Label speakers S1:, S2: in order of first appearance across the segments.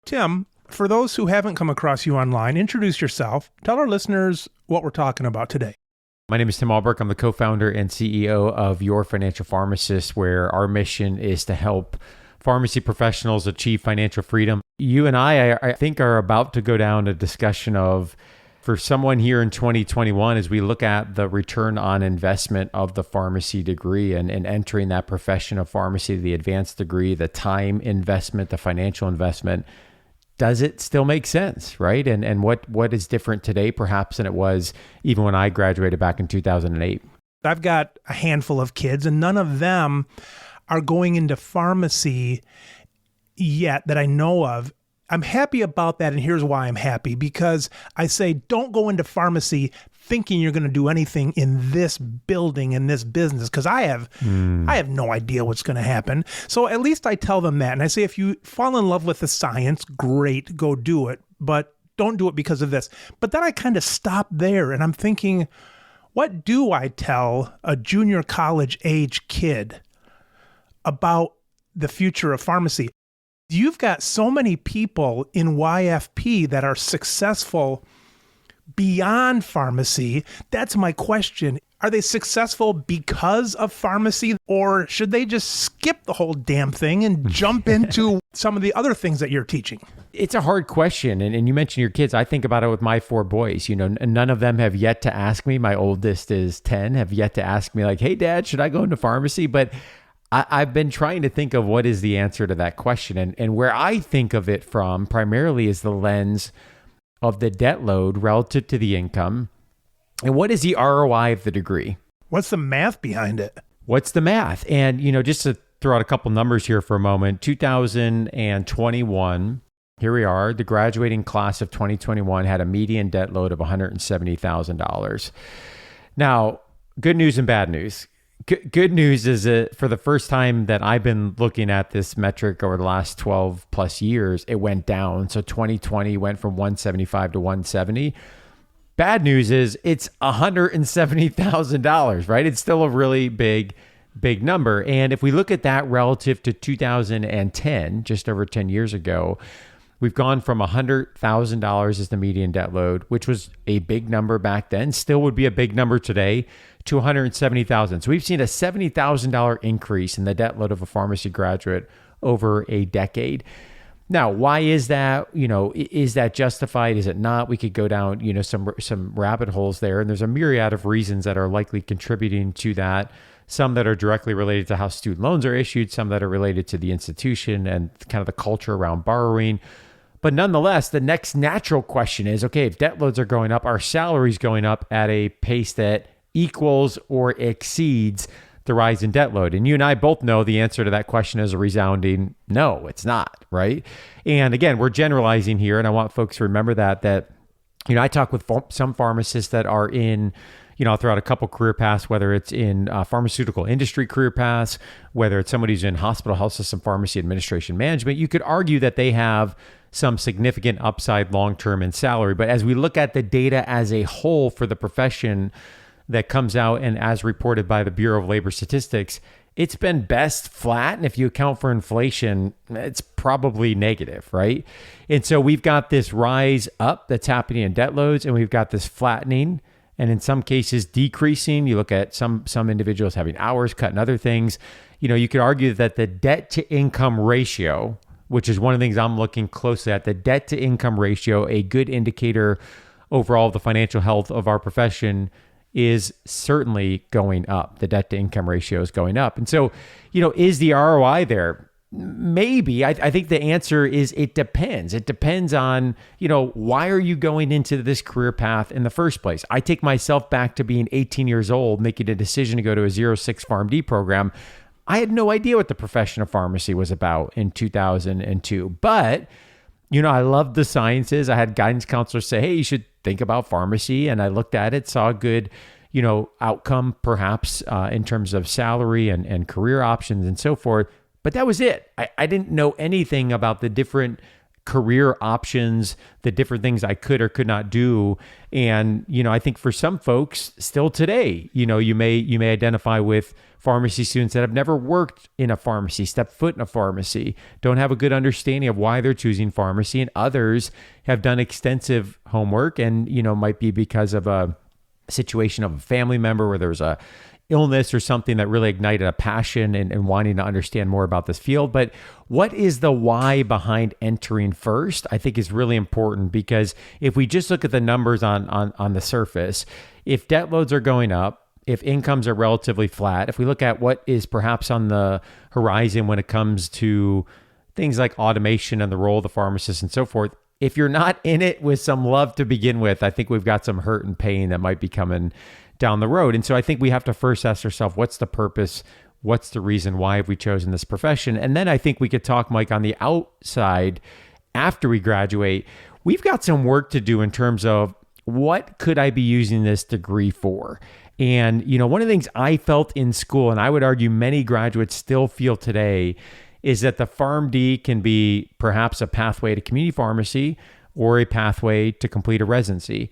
S1: Tim, for those who haven't come across you online, introduce yourself. Tell our listeners what we're talking about today.
S2: My name is Tim Ulbrich. I'm the co-founder and CEO of Your Financial Pharmacist, where our mission is to help pharmacy professionals achieve financial freedom. You and I think, are about to go down a discussion of, for someone here in 2021, as we look at the return on investment of the pharmacy degree and entering that profession of pharmacy, the advanced degree, the time investment, the financial investment, does it still make sense, right? And what is different today, perhaps, than it was even when I graduated back in 2008?
S1: I've got a handful of kids, and none of them are going into pharmacy yet that I know of. I'm happy about that, and here's why I'm happy. Because I say, don't go into pharmacy thinking you're going to do anything in this building, in this business, because I have no idea what's going to happen. So at least I tell them that. And I say, if you fall in love with the science, great, go do it. But don't do it because of this. But then I kind of stop there, and I'm thinking, what do I tell a junior college age kid about the future of pharmacy? You've got so many people in YFP that are successful beyond pharmacy. That's my question. Are they successful because of pharmacy, or should they just skip the whole damn thing and jump into some of the other things that you're teaching?
S2: It's a hard question. And you mentioned your kids. I think about it with my 4 boys. None of them have yet to ask me. My oldest is 10, have yet to ask me like, hey, Dad, should I go into pharmacy? But I've been trying to think of what is the answer to that question. And where I think of it from primarily is the lens of the debt load relative to the income. And what is the ROI of the degree?
S1: What's the math behind it?
S2: What's the math? And, just to throw out a couple numbers here for a moment, 2021, here we are, the graduating class of 2021 had a median debt load of $170,000. Now, good news and bad news. Good news is that for the first time that I've been looking at this metric over the last 12 plus years, it went down. So 2020 went from 175 to 170. Bad news is it's $170,000, right? It's still a really big number. And if we look at that relative to 2010, just over 10 years ago, we've gone from $100,000 as the median debt load, which was a big number back then, still would be a big number today, to $170,000. So we've seen a $70,000 increase in the debt load of a pharmacy graduate over a decade. Now, why is that? Is that justified? Is it not? We could go down, some rabbit holes there. And there's a myriad of reasons that are likely contributing to that. Some that are directly related to how student loans are issued, some that are related to the institution and kind of the culture around borrowing. But nonetheless, the next natural question is, okay, if debt loads are going up, are salaries going up at a pace that equals or exceeds the rise in debt load? And you and I both know the answer to that question is a resounding no, it's not, right? And again, we're generalizing here, and I want folks to remember that I talk with some pharmacists that are in, I'll throw out a couple career paths, whether it's in pharmaceutical industry career paths, whether it's somebody who's in hospital health system pharmacy administration management. You could argue that they have some significant upside long-term in salary. But as we look at the data as a whole for the profession that comes out, and as reported by the Bureau of Labor Statistics, it's been best flat. And if you account for inflation, it's probably negative, right? And so we've got this rise up that's happening in debt loads, and we've got this flattening, and in some cases decreasing. You look at some individuals having hours cut and other things. You could argue that the debt to income ratio, which is one of the things I'm looking closely at, the debt to income ratio, a good indicator overall of the financial health of our profession, is certainly going up. The debt to income ratio is going up. And so, is the ROI there? Maybe. I think the answer is it depends. It depends on, why are you going into this career path in the first place? I take myself back to being 18 years old, making a decision to go to a 06 PharmD program. I had no idea what the profession of pharmacy was about in 2002. But, I loved the sciences. I had guidance counselors say, hey, you should think about pharmacy. And I looked at it, saw a good, outcome perhaps in terms of salary and career options and so forth. But that was it. I didn't know anything about the different career options, the different things I could or could not do. And, I think for some folks still today, you may identify with pharmacy students that have never worked in a pharmacy, stepped foot in a pharmacy, don't have a good understanding of why they're choosing pharmacy, and others have done extensive homework and, might be because of a situation of a family member where there was a illness or something that really ignited a passion and wanting to understand more about this field. But what is the why behind entering first, I think is really important, because if we just look at the numbers on the surface, if debt loads are going up, if incomes are relatively flat, if we look at what is perhaps on the horizon when it comes to things like automation and the role of the pharmacist and so forth, if you're not in it with some love to begin with, I think we've got some hurt and pain that might be coming down the road. And so I think we have to first ask ourselves, what's the purpose? What's the reason? Why have we chosen this profession? And then I think we could talk, Mike, on the outside after we graduate. We've got some work to do in terms of what could I be using this degree for? And, one of the things I felt in school, and I would argue many graduates still feel today, is that the PharmD can be perhaps a pathway to community pharmacy or a pathway to complete a residency.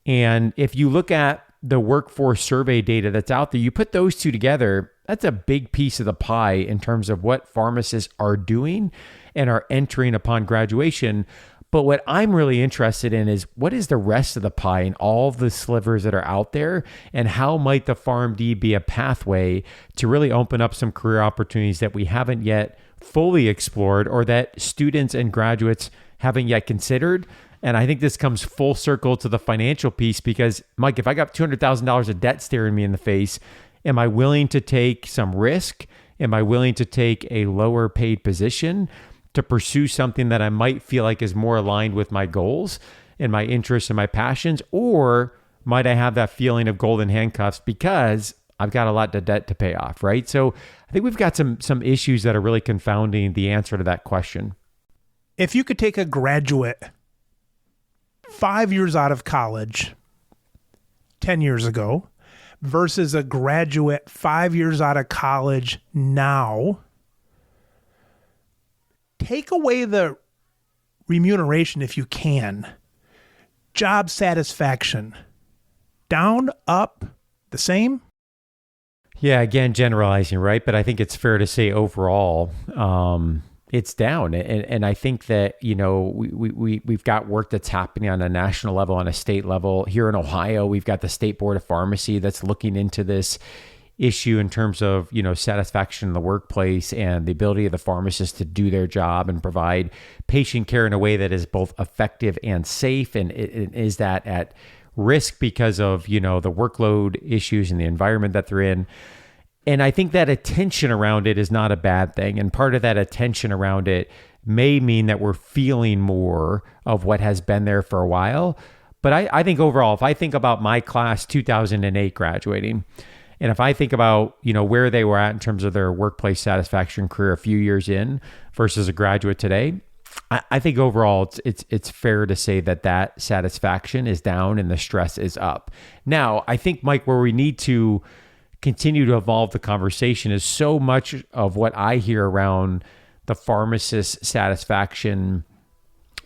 S2: And if you look at the workforce survey data that's out there, you put those two together, that's a big piece of the pie in terms of what pharmacists are doing and are entering upon graduation. But what I'm really interested in is what is the rest of the pie and all the slivers that are out there, and how might the PharmD be a pathway to really open up some career opportunities that we haven't yet fully explored or that students and graduates haven't yet considered. And I think this comes full circle to the financial piece, because, Mike, if I got $200,000 of debt staring me in the face, am I willing to take some risk? Am I willing to take a lower paid position to pursue something that I might feel like is more aligned with my goals and my interests and my passions? Or might I have that feeling of golden handcuffs because I've got a lot of debt to pay off, right? So I think we've got some issues that are really confounding the answer to that question.
S1: If you could take a graduate 5 years out of college 10 years ago versus a graduate 5 years out of college now, take away the remuneration if you can. Job satisfaction, down, up, the same?
S2: Yeah, again, generalizing, right? But I think it's fair to say overall, it's down. And I think that, we've got work that's happening on a national level, on a state level. Here in Ohio, we've got the State Board of Pharmacy that's looking into this issue in terms of, satisfaction in the workplace and the ability of the pharmacist to do their job and provide patient care in a way that is both effective and safe. And is that at risk because of, the workload issues and the environment that they're in. And I think that attention around it is not a bad thing. And part of that attention around it may mean that we're feeling more of what has been there for a while. But I think overall, if I think about my class 2008 graduating, and if I think about, where they were at in terms of their workplace satisfaction career a few years in versus a graduate today, I think overall it's fair to say that satisfaction is down and the stress is up. Now, I think, Mike, where we need to continue to evolve the conversation is so much of what I hear around the pharmacist satisfaction,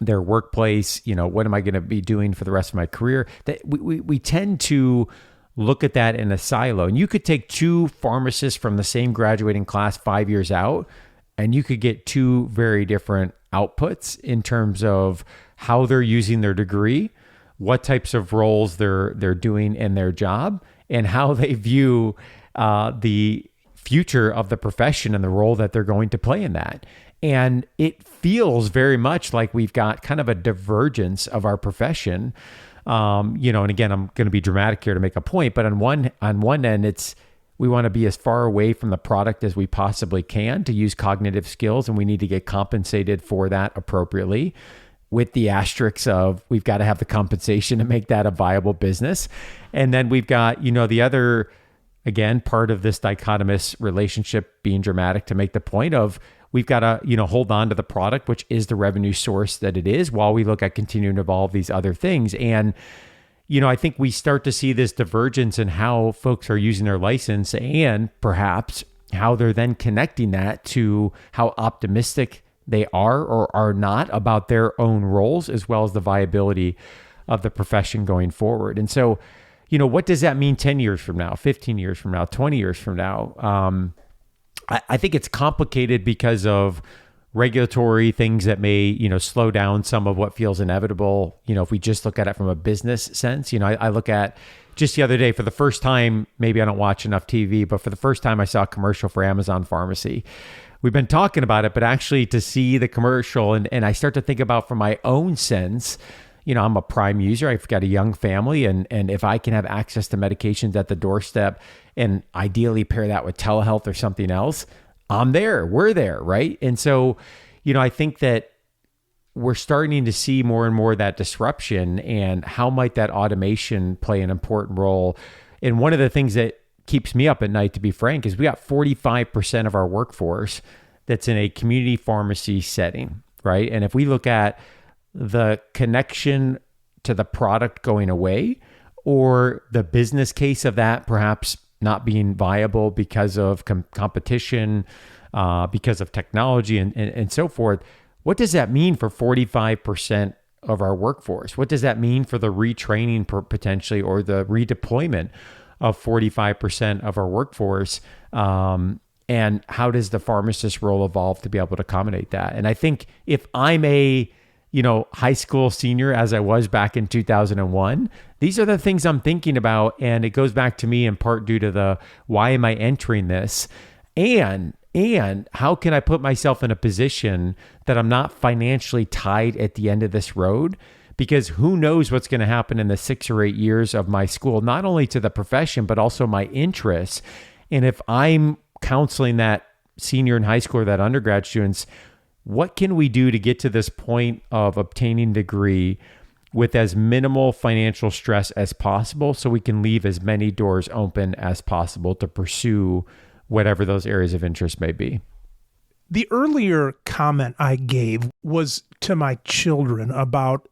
S2: their workplace, what am I going to be doing for the rest of my career, that we tend to look at that in a silo. And you could take two pharmacists from the same graduating class 5 years out, and you could get two very different outputs in terms of how they're using their degree, what types of roles they're doing in their job, and how they view the future of the profession and the role that they're going to play in that. And it feels very much like we've got kind of a divergence of our profession. And again, I'm going to be dramatic here to make a point, but on one end, we want to be as far away from the product as we possibly can to use cognitive skills, and we need to get compensated for that appropriately, with the asterisks of we've got to have the compensation to make that a viable business. And then we've got, the other, again, part of this dichotomous relationship being dramatic to make the point of we've got to, hold on to the product, which is the revenue source that it is, while we look at continuing to evolve these other things. And, I think we start to see this divergence in how folks are using their license, and perhaps how they're then connecting that to how optimistic they are or are not about their own roles, as well as the viability of the profession going forward. And so, what does that mean 10 years from now, 15 years from now, 20 years from now? I think it's complicated because of regulatory things that may, slow down some of what feels inevitable. If we just look at it from a business sense, I look at just the other day for the first time, maybe I don't watch enough TV, but for the first time I saw a commercial for Amazon Pharmacy. We've been talking about it, but actually to see the commercial and I start to think about from my own sense, I'm a Prime user. I've got a young family, and if I can have access to medications at the doorstep and ideally pair that with telehealth or something else, I'm there. We're there, right? And so, I think that we're starting to see more and more that disruption, and how might that automation play an important role. And one of the things that keeps me up at night, to be frank, is we got 45% of our workforce that's in a community pharmacy setting, right? And if we look at the connection to the product going away, or the business case of that perhaps not being viable because of competition, because of technology and so forth, what does that mean for 45% of our workforce? What does that mean for the retraining potentially, or the redeployment of 45% of our workforce? And how does the pharmacist role evolve to be able to accommodate that? And I think if I'm a high school senior, as I was back in 2001, these are the things I'm thinking about. And it goes back to me in part due to the, why am I entering this? And how can I put myself in a position that I'm not financially tied at the end of this road? Because who knows what's going to happen in the 6 or 8 years of my school, not only to the profession, but also my interests. And if I'm counseling that senior in high school or that undergrad students, what can we do to get to this point of obtaining a degree with as minimal financial stress as possible, so we can leave as many doors open as possible to pursue whatever those areas of interest may be?
S1: The earlier comment I gave was to my children about,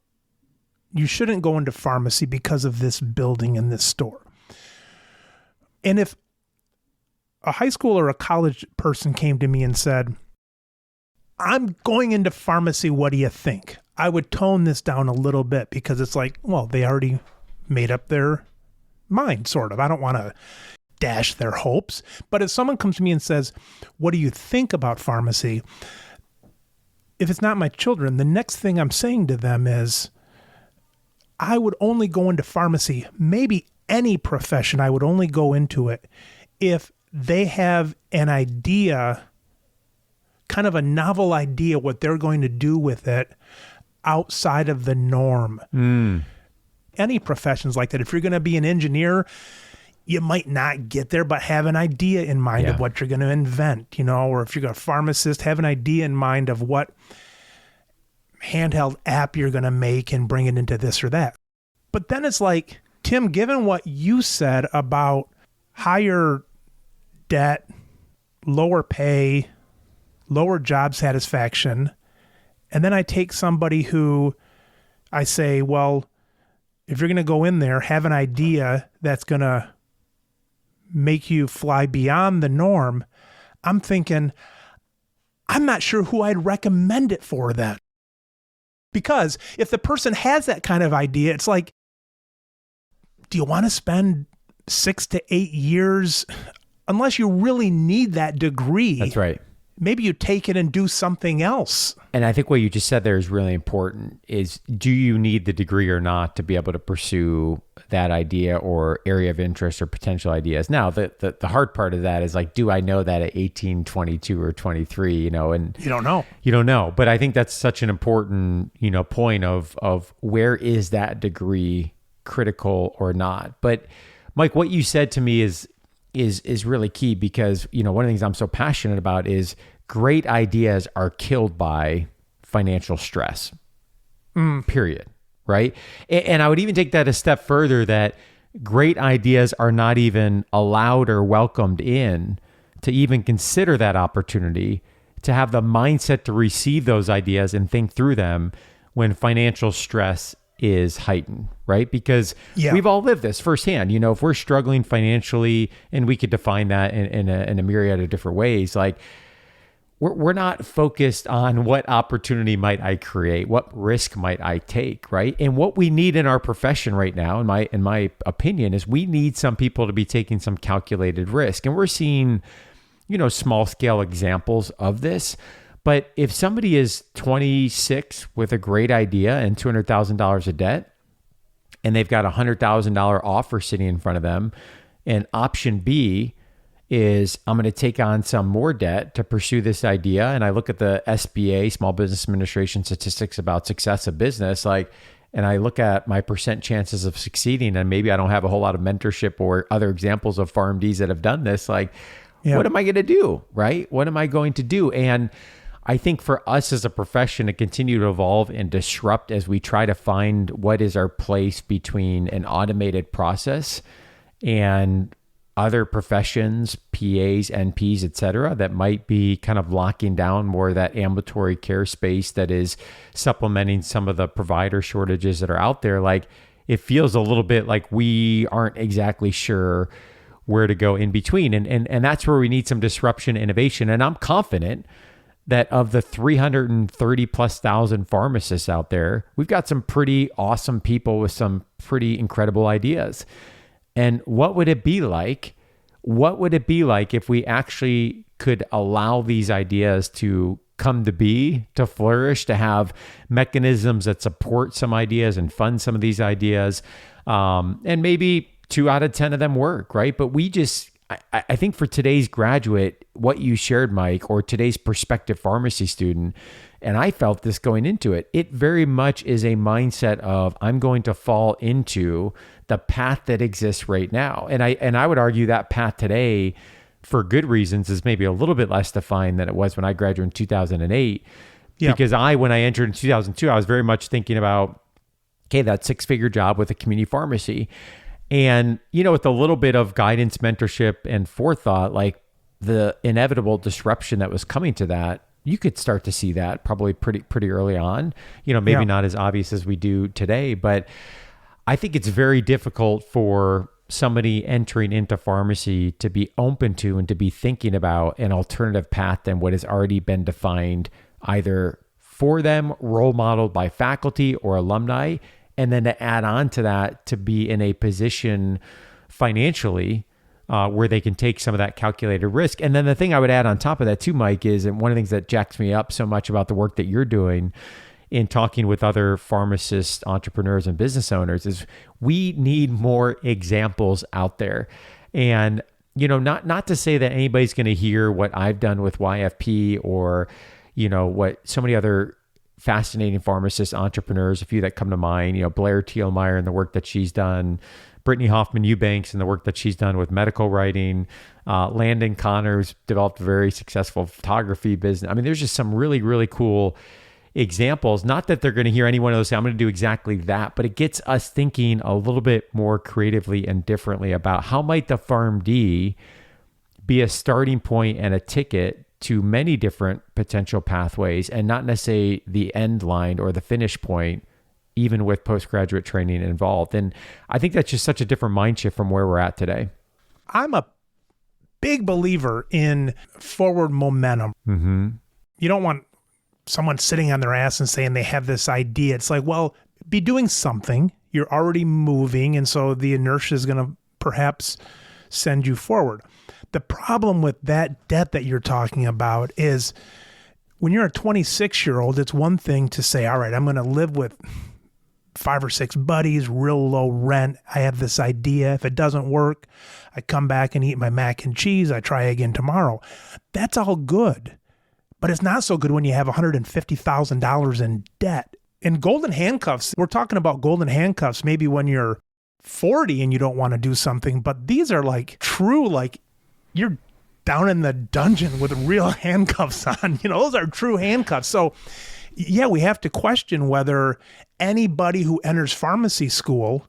S1: you shouldn't go into pharmacy because of this building and this store. And if a high school or a college person came to me and said, I'm going into pharmacy, what do you think? I would tone this down a little bit, because it's like, well, they already made up their mind, sort of. I don't want to dash their hopes. But if someone comes to me and says, what do you think about pharmacy? If it's not my children, the next thing I'm saying to them is, I would only go into pharmacy, maybe any profession, I would only go into it if they have an idea, kind of a novel idea, what they're going to do with it outside of the norm. Any professions like that. If you're going to be an engineer, you might not get there, but have an idea in mind of what you're going to invent, or if you're a pharmacist, have an idea in mind of what handheld app you're going to make and bring it into this or that. But then it's like, Tim, given what you said about higher debt, lower pay, lower job satisfaction, and then I take somebody who I say, well, if you're going to go in there, have an idea that's going to make you fly beyond the norm. I'm thinking, I'm not sure who I'd recommend it for then. Because if the person has that kind of idea, it's like, do you want to spend 6 to 8 years, unless you really need that degree?
S2: That's right.
S1: Maybe you take it and do something else. And
S2: I think what you just said there is really important, is do you need the degree or not to be able to pursue that idea or area of interest or potential ideas? Now, the hard part of that is like, do I know that at 18, 22 or 23, and
S1: you don't know.
S2: You don't know. But I think that's such an important, point of where is that degree critical or not. But Mike, what you said to me is really key, because, one of the things I'm so passionate about is great ideas are killed by financial stress, period. Right. And I would even take that a step further, that great ideas are not even allowed or welcomed in to even consider that opportunity, to have the mindset to receive those ideas and think through them when financial stress is heightened, right? Because we've all lived this firsthand. If we're struggling financially, and we could define that in a myriad of different ways, like we're not focused on what opportunity might I create, what risk might I take, right? And what we need in our profession right now, in my opinion, is we need some people to be taking some calculated risk. And we're seeing, small scale examples of this. But if somebody is 26 with a great idea and $200,000 of debt, and they've got a $100,000 offer sitting in front of them, and option B is I'm going to take on some more debt to pursue this idea. And I look at the SBA, Small Business Administration statistics about success of business, and I look at my percent chances of succeeding, and maybe I don't have a whole lot of mentorship or other examples of PharmDs that have done this. What am I going to do? Right? What am I going to do? And I think for us as a profession to continue to evolve and disrupt as we try to find what is our place between an automated process and other professions, PAs, NPs, et cetera, that might be kind of locking down more of that ambulatory care space that is supplementing some of the provider shortages that are out there. It feels a little bit like we aren't exactly sure where to go in between. And that's where we need some disruption, innovation. And I'm confident that of the 330 plus thousand pharmacists out there, we've got some pretty awesome people with some pretty incredible ideas. And what would it be like? What would it be like if we actually could allow these ideas to come to be, to flourish, to have mechanisms that support some ideas and fund some of these ideas? And maybe 2 out of 10 of them work, right? But I think for today's graduate, what you shared, Mike, or today's prospective pharmacy student, and I felt this going into it, it very much is a mindset of I'm going to fall into the path that exists right now. And I would argue that path today, for good reasons, is maybe a little bit less defined than it was when I graduated in 2008. Yeah. Because when I entered in 2002, I was very much thinking about, okay, that 6-figure job with a community pharmacy. And, with a little bit of guidance, mentorship, and forethought, the inevitable disruption that was coming to that, you could start to see that probably pretty early on, maybe not as obvious as we do today, but I think it's very difficult for somebody entering into pharmacy to be open to and to be thinking about an alternative path than what has already been defined either for them, role modeled by faculty or alumni, and then to add on to that, to be in a position financially where they can take some of that calculated risk. And then the thing I would add on top of that too, Mike, is, and one of the things that jacks me up so much about the work that you're doing in talking with other pharmacists, entrepreneurs, and business owners, is we need more examples out there. And, not to say that anybody's going to hear what I've done with YFP or, what so many other fascinating pharmacist entrepreneurs, a few that come to mind, Blair Thielmeyer and the work that she's done, Brittany Hoffman Eubanks and the work that she's done with medical writing, Landon Connors developed a very successful photography business. I mean, there's just some really, really cool examples. Not that they're going to hear any one of those say, I'm going to do exactly that, but it gets us thinking a little bit more creatively and differently about how might the PharmD be a starting point and a ticket to many different potential pathways, and not necessarily the end line or the finish point, even with postgraduate training involved. And I think that's just such a different mind shift from where we're at today.
S1: I'm a big believer in forward momentum. Mm-hmm. You don't want someone sitting on their ass and saying they have this idea. It's like, well, be doing something. You're already moving, and so the inertia is going to perhaps send you forward. The problem with that debt that you're talking about is when you're a 26-year-old, it's one thing to say, all right, I'm going to live with 5 or 6 buddies, real low rent. I have this idea. If it doesn't work, I come back and eat my mac and cheese. I try again tomorrow. That's all good. But it's not so good when you have $150,000 in debt. And golden handcuffs, we're talking about golden handcuffs maybe when you're 40 and you don't want to do something, but these are true, you're down in the dungeon with real handcuffs on. Those are true handcuffs. So yeah, we have to question whether anybody who enters pharmacy school,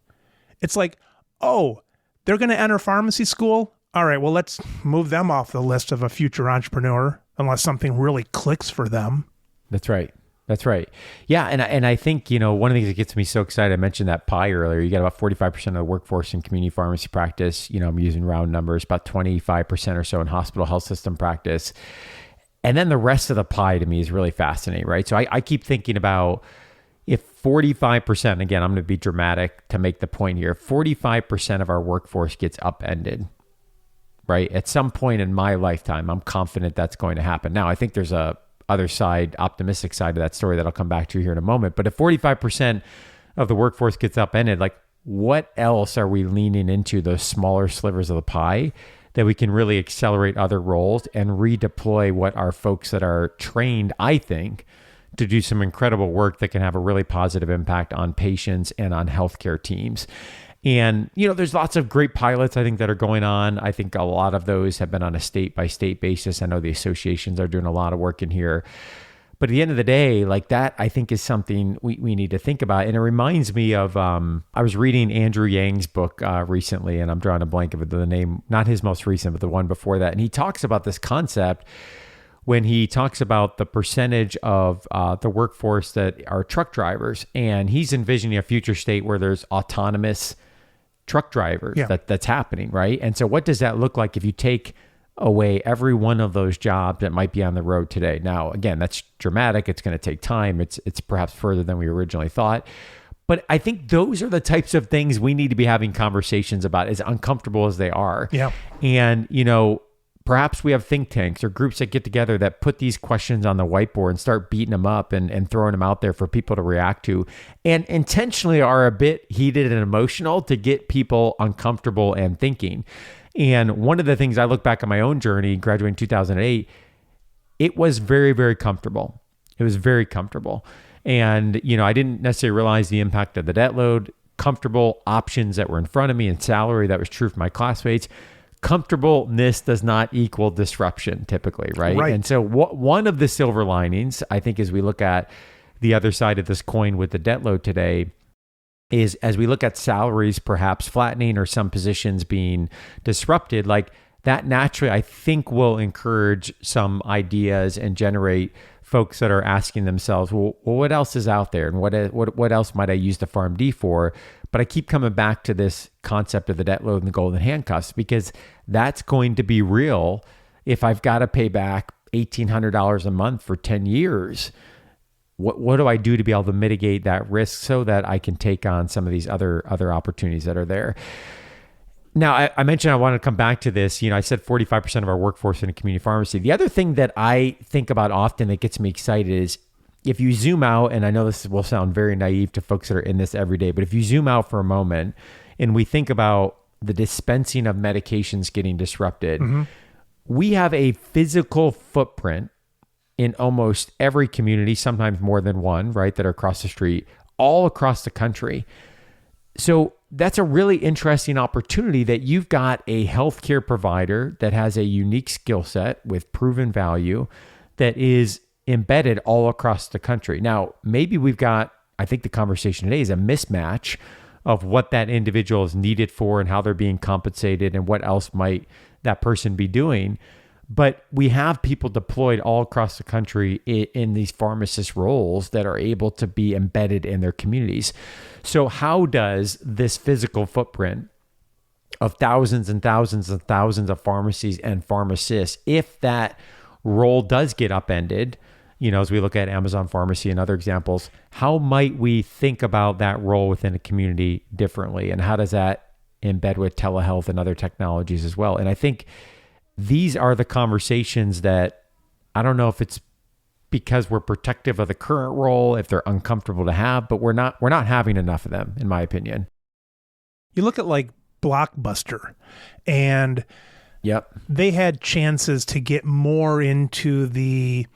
S1: it's like, oh, they're going to enter pharmacy school? All right, well, let's move them off the list of a future entrepreneur unless something really clicks for them.
S2: That's right. That's right. Yeah. And I think, one of the things that gets me so excited, I mentioned that pie earlier, you got about 45% of the workforce in community pharmacy practice. I'm using round numbers, about 25% or so in hospital health system practice. And then the rest of the pie to me is really fascinating, right? So I keep thinking about if 45%, again, I'm going to be dramatic to make the point here, 45% of our workforce gets upended, right? At some point in my lifetime, I'm confident that's going to happen. Now, I think there's a other side, optimistic side of that story that I'll come back to here in a moment. But if 45% of the workforce gets upended, like what else are we leaning into those smaller slivers of the pie that we can really accelerate other roles and redeploy what our folks that are trained, I think, to do some incredible work that can have a really positive impact on patients and on healthcare teams. And, there's lots of great pilots, I think, that are going on. I think a lot of those have been on a state-by-state basis. I know the associations are doing a lot of work in here. But at the end of the day, like that, I think is something we need to think about. And it reminds me of, I was reading Andrew Yang's book recently, and I'm drawing a blank of the name, not his most recent, but the one before that. And he talks about this concept when he talks about the percentage of the workforce that are truck drivers. And he's envisioning a future state where there's autonomous truck drivers that's happening, right? And so what does that look like if you take away every one of those jobs that might be on the road today? Now, again, that's dramatic. It's going to take time. It's perhaps further than we originally thought. But I think those are the types of things we need to be having conversations about, as uncomfortable as they are.
S1: Yeah.
S2: And, perhaps we have think tanks or groups that get together that put these questions on the whiteboard and start beating them up and throwing them out there for people to react to, and intentionally are a bit heated and emotional to get people uncomfortable and thinking. And one of the things I look back on my own journey, graduating in 2008, it was very, very comfortable. It was very comfortable. And, I didn't necessarily realize the impact of the debt load, comfortable options that were in front of me, and salary that was true for my classmates. Comfortableness does not equal disruption typically, right? And so one of the silver linings, I think, as we look at the other side of this coin with the debt load today, is as we look at salaries perhaps flattening or some positions being disrupted, like that naturally, I think, will encourage some ideas and generate folks that are asking themselves, well, what else is out there? And what else might I use the PharmD for? But I keep coming back to this concept of the debt load and the golden handcuffs, because that's going to be real if I've got to pay back $1,800 a month for 10 years. What do I do to be able to mitigate that risk so that I can take on some of these other opportunities that are there? Now, I mentioned I wanted to come back to this. I said 45% of our workforce in a community pharmacy. The other thing that I think about often that gets me excited is if you zoom out, and I know this will sound very naive to folks that are in this every day, but if you zoom out for a moment and we think about the dispensing of medications getting disrupted, we have a physical footprint in almost every community, sometimes more than one, right, that are across the street, all across the country. So that's a really interesting opportunity that you've got a healthcare provider that has a unique skill set with proven value that is embedded all across the country. Now, maybe we've got, I think the conversation today is a mismatch of what that individual is needed for and how they're being compensated and what else might that person be doing. But we have people deployed all across the country in these pharmacist roles that are able to be embedded in their communities. So how does this physical footprint of thousands and thousands and thousands of pharmacies and pharmacists, if that role does get upended, as we look at Amazon Pharmacy and other examples, how might we think about that role within a community differently? And how does that embed with telehealth and other technologies as well? And I think these are the conversations that I don't know if it's because we're protective of the current role, if they're uncomfortable to have, but we're not having enough of them, in my opinion.
S1: You look at like Blockbuster, and they had chances to get more into the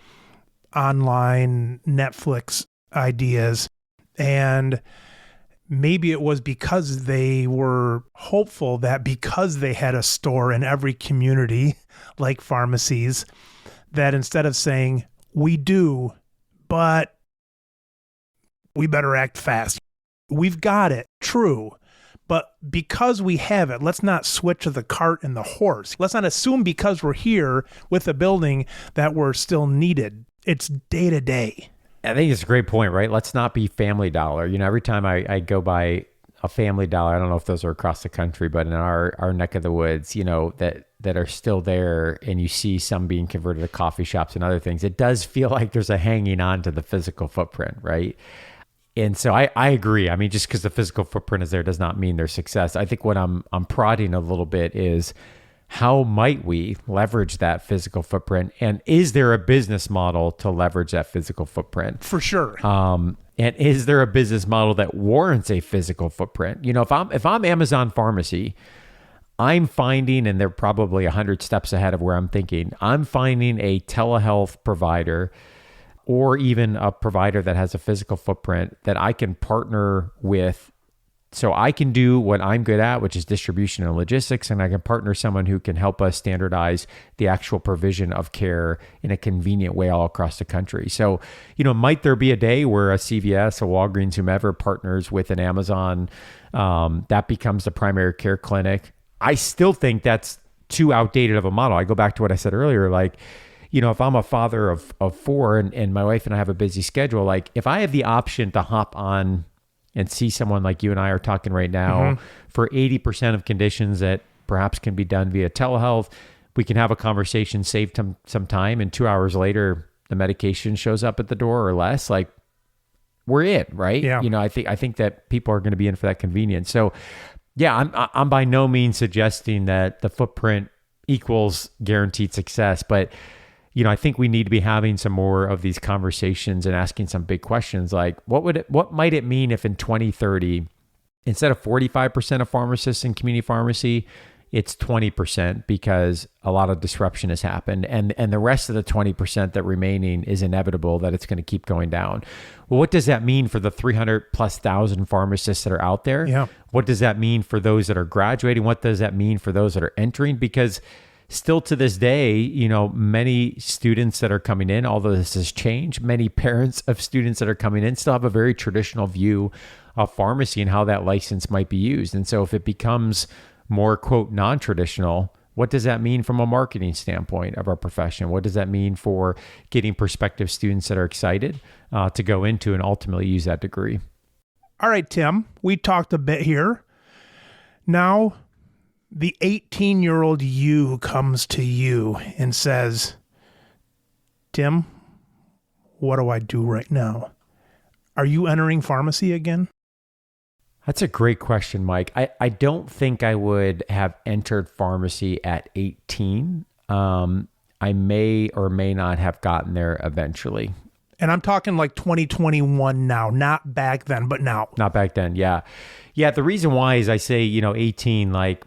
S1: online Netflix ideas, and maybe it was because they were hopeful that because they had a store in every community, like pharmacies, that instead of saying, we do, but we better act fast. We've got it, true. But because we have it, let's not switch the cart and the horse. Let's not assume because we're here with the building that we're still needed. It's day to day.
S2: I think it's a great point, right? Let's not be Family Dollar. Every time I go by a Family Dollar, I don't know if those are across the country, but in our neck of the woods, that that are still there, and you see some being converted to coffee shops and other things, it does feel like there's a hanging on to the physical footprint, right? And so I agree. I mean, just because the physical footprint is there does not mean there's success. I think what I'm prodding a little bit is, how might we leverage that physical footprint? And is there a business model to leverage that physical footprint?
S1: For sure.
S2: And is there a business model that warrants a physical footprint? You know, if I'm Amazon Pharmacy, I'm finding, and they're probably 100 steps ahead of where I'm thinking, I'm finding a telehealth provider or even a provider that has a physical footprint that I can partner with. So I can do what I'm good at, which is distribution and logistics, and I can partner someone who can help us standardize the actual provision of care in a convenient way all across the country. So, you know, might there be a day where a CVS, a Walgreens, whomever partners with an Amazon, that becomes the primary care clinic? I still think that's too outdated of a model. I go back to what I said earlier, like, you know, if I'm a father of four and my wife and I have a busy schedule, like if I have the option to hop on and see someone like you and I are talking right now for 80% of conditions that perhaps can be done via telehealth, we can have a conversation, save some time, and 2 hours later, the medication shows up at the door or less. Like, we're in, right?
S1: Yeah.
S2: You know, I think that people are going to be in for that convenience. So, yeah, I'm by no means suggesting that the footprint equals guaranteed success, but you know, I think we need to be having some more of these conversations and asking some big questions like, what might it mean if in 2030, instead of 45% of pharmacists in community pharmacy, it's 20% because a lot of disruption has happened, and the rest of the 20% that remaining is inevitable that it's going to keep going down. Well, what does that mean for the 300,000+ pharmacists that are out there?
S1: Yeah. What
S2: does that mean for those that are graduating? What does that mean for those that are entering? Because still to this day, you know, many students that are coming in, although this has changed, many parents of students that are coming in still have a very traditional view of pharmacy and how that license might be used. And so if it becomes more, quote, non-traditional, what does that mean from a marketing standpoint of our profession? What does that mean for getting prospective students that are excited to go into and ultimately use that degree?
S1: All right, Tim, we talked a bit here. Now, the 18-year-old you comes to you and says, Tim, what do I do right now? Are you entering pharmacy again?
S2: That's a great question, Mike. I don't think I would have entered pharmacy at 18. I may or may not have gotten there eventually.
S1: And I'm talking like 2021 now, not back then, but now.
S2: Not back then, yeah. Yeah, the reason why is I say, 18, like,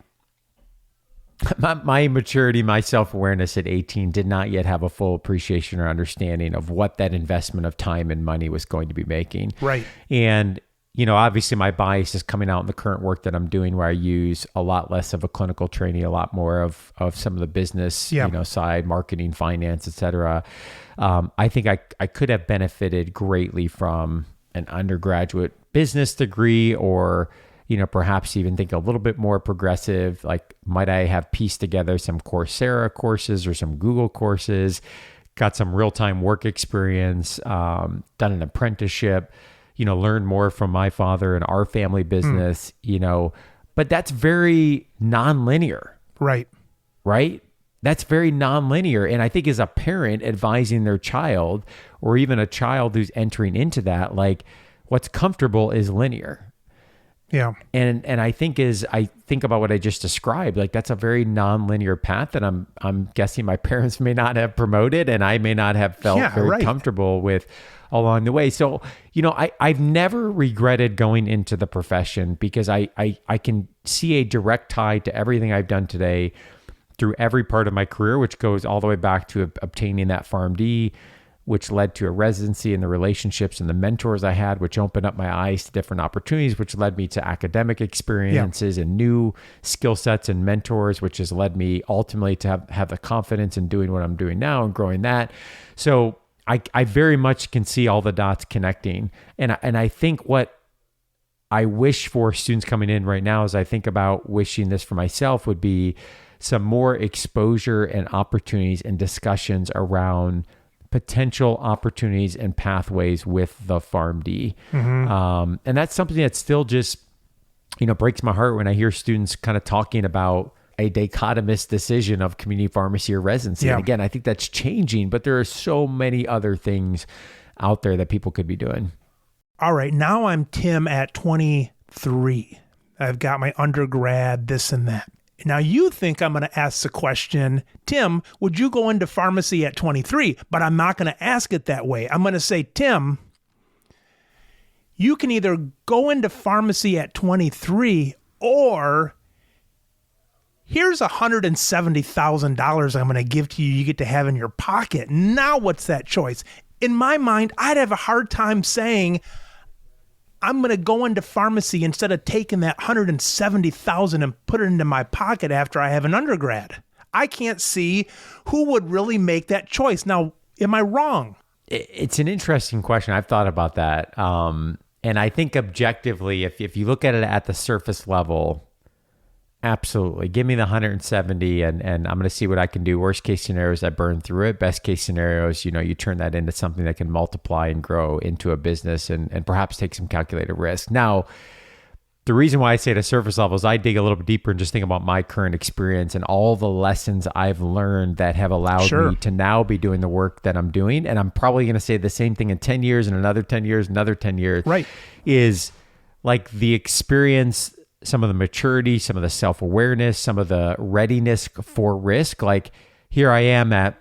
S2: my maturity, my self-awareness at 18 did not yet have a full appreciation or understanding of what that investment of time and money was going to be making.
S1: Right.
S2: And, obviously my bias is coming out in the current work that I'm doing, where I use a lot less of a clinical training, a lot more of some of the business, side, marketing, finance, et cetera. I think I could have benefited greatly from an undergraduate business degree, or perhaps even think a little bit more progressive. Like, might I have pieced together some Coursera courses or some Google courses, got some real-time work experience, done an apprenticeship, learned more from my father and our family business, but that's very nonlinear. Right? That's very nonlinear. And I think as a parent advising their child, or even a child who's entering into that, like, what's comfortable is linear.
S1: Yeah.
S2: And I think as I think about what I just described, like, that's a very nonlinear path that I'm guessing my parents may not have promoted, and I may not have felt very comfortable with along the way. So, I've never regretted going into the profession, because I can see a direct tie to everything I've done today through every part of my career, which goes all the way back to obtaining that PharmD, which led to a residency, and the relationships and the mentors I had, which opened up my eyes to different opportunities, which led me to academic experiences and new skill sets and mentors, which has led me ultimately to have the confidence in doing what I'm doing now and growing that. So I very much can see all the dots connecting. And I think what I wish for students coming in right now, as I think about wishing this for myself, would be some more exposure and opportunities and discussions around potential opportunities and pathways with the PharmD. And that's something that still just, breaks my heart when I hear students kind of talking about a dichotomous decision of community pharmacy or residency.
S1: Yeah.
S2: And again, I think that's changing, but there are so many other things out there that people could be doing.
S1: All right, now I'm Tim at 23. I've got my undergrad, this and that. Now you think I'm going to ask the question, Tim, would you go into pharmacy at 23? But I'm not going to ask it that way. I'm going to say, Tim, you can either go into pharmacy at 23 or here's $170,000 I'm going to give to you. You get to have in your pocket. Now what's that choice? In my mind, I'd have a hard time saying I'm going to go into pharmacy instead of taking that $170,000 and put it into my pocket after I have an undergrad. I can't see who would really make that choice. Now, am I wrong?
S2: It's an interesting question. I've thought about that. And I think objectively, if you look at it at the surface level, absolutely. Give me the 170 and I'm going to see what I can do. Worst case scenario is I burn through it. Best case scenario is, you turn that into something that can multiply and grow into a business and perhaps take some calculated risk. Now, the reason why I say at a surface level is I dig a little bit deeper and just think about my current experience and all the lessons I've learned that have allowed me to now be doing the work that I'm doing. And I'm probably going to say the same thing in 10 years and another 10 years, another 10 years.
S1: Right.
S2: Is like the experience, some of the maturity, some of the self-awareness, some of the readiness for risk. Like here I am at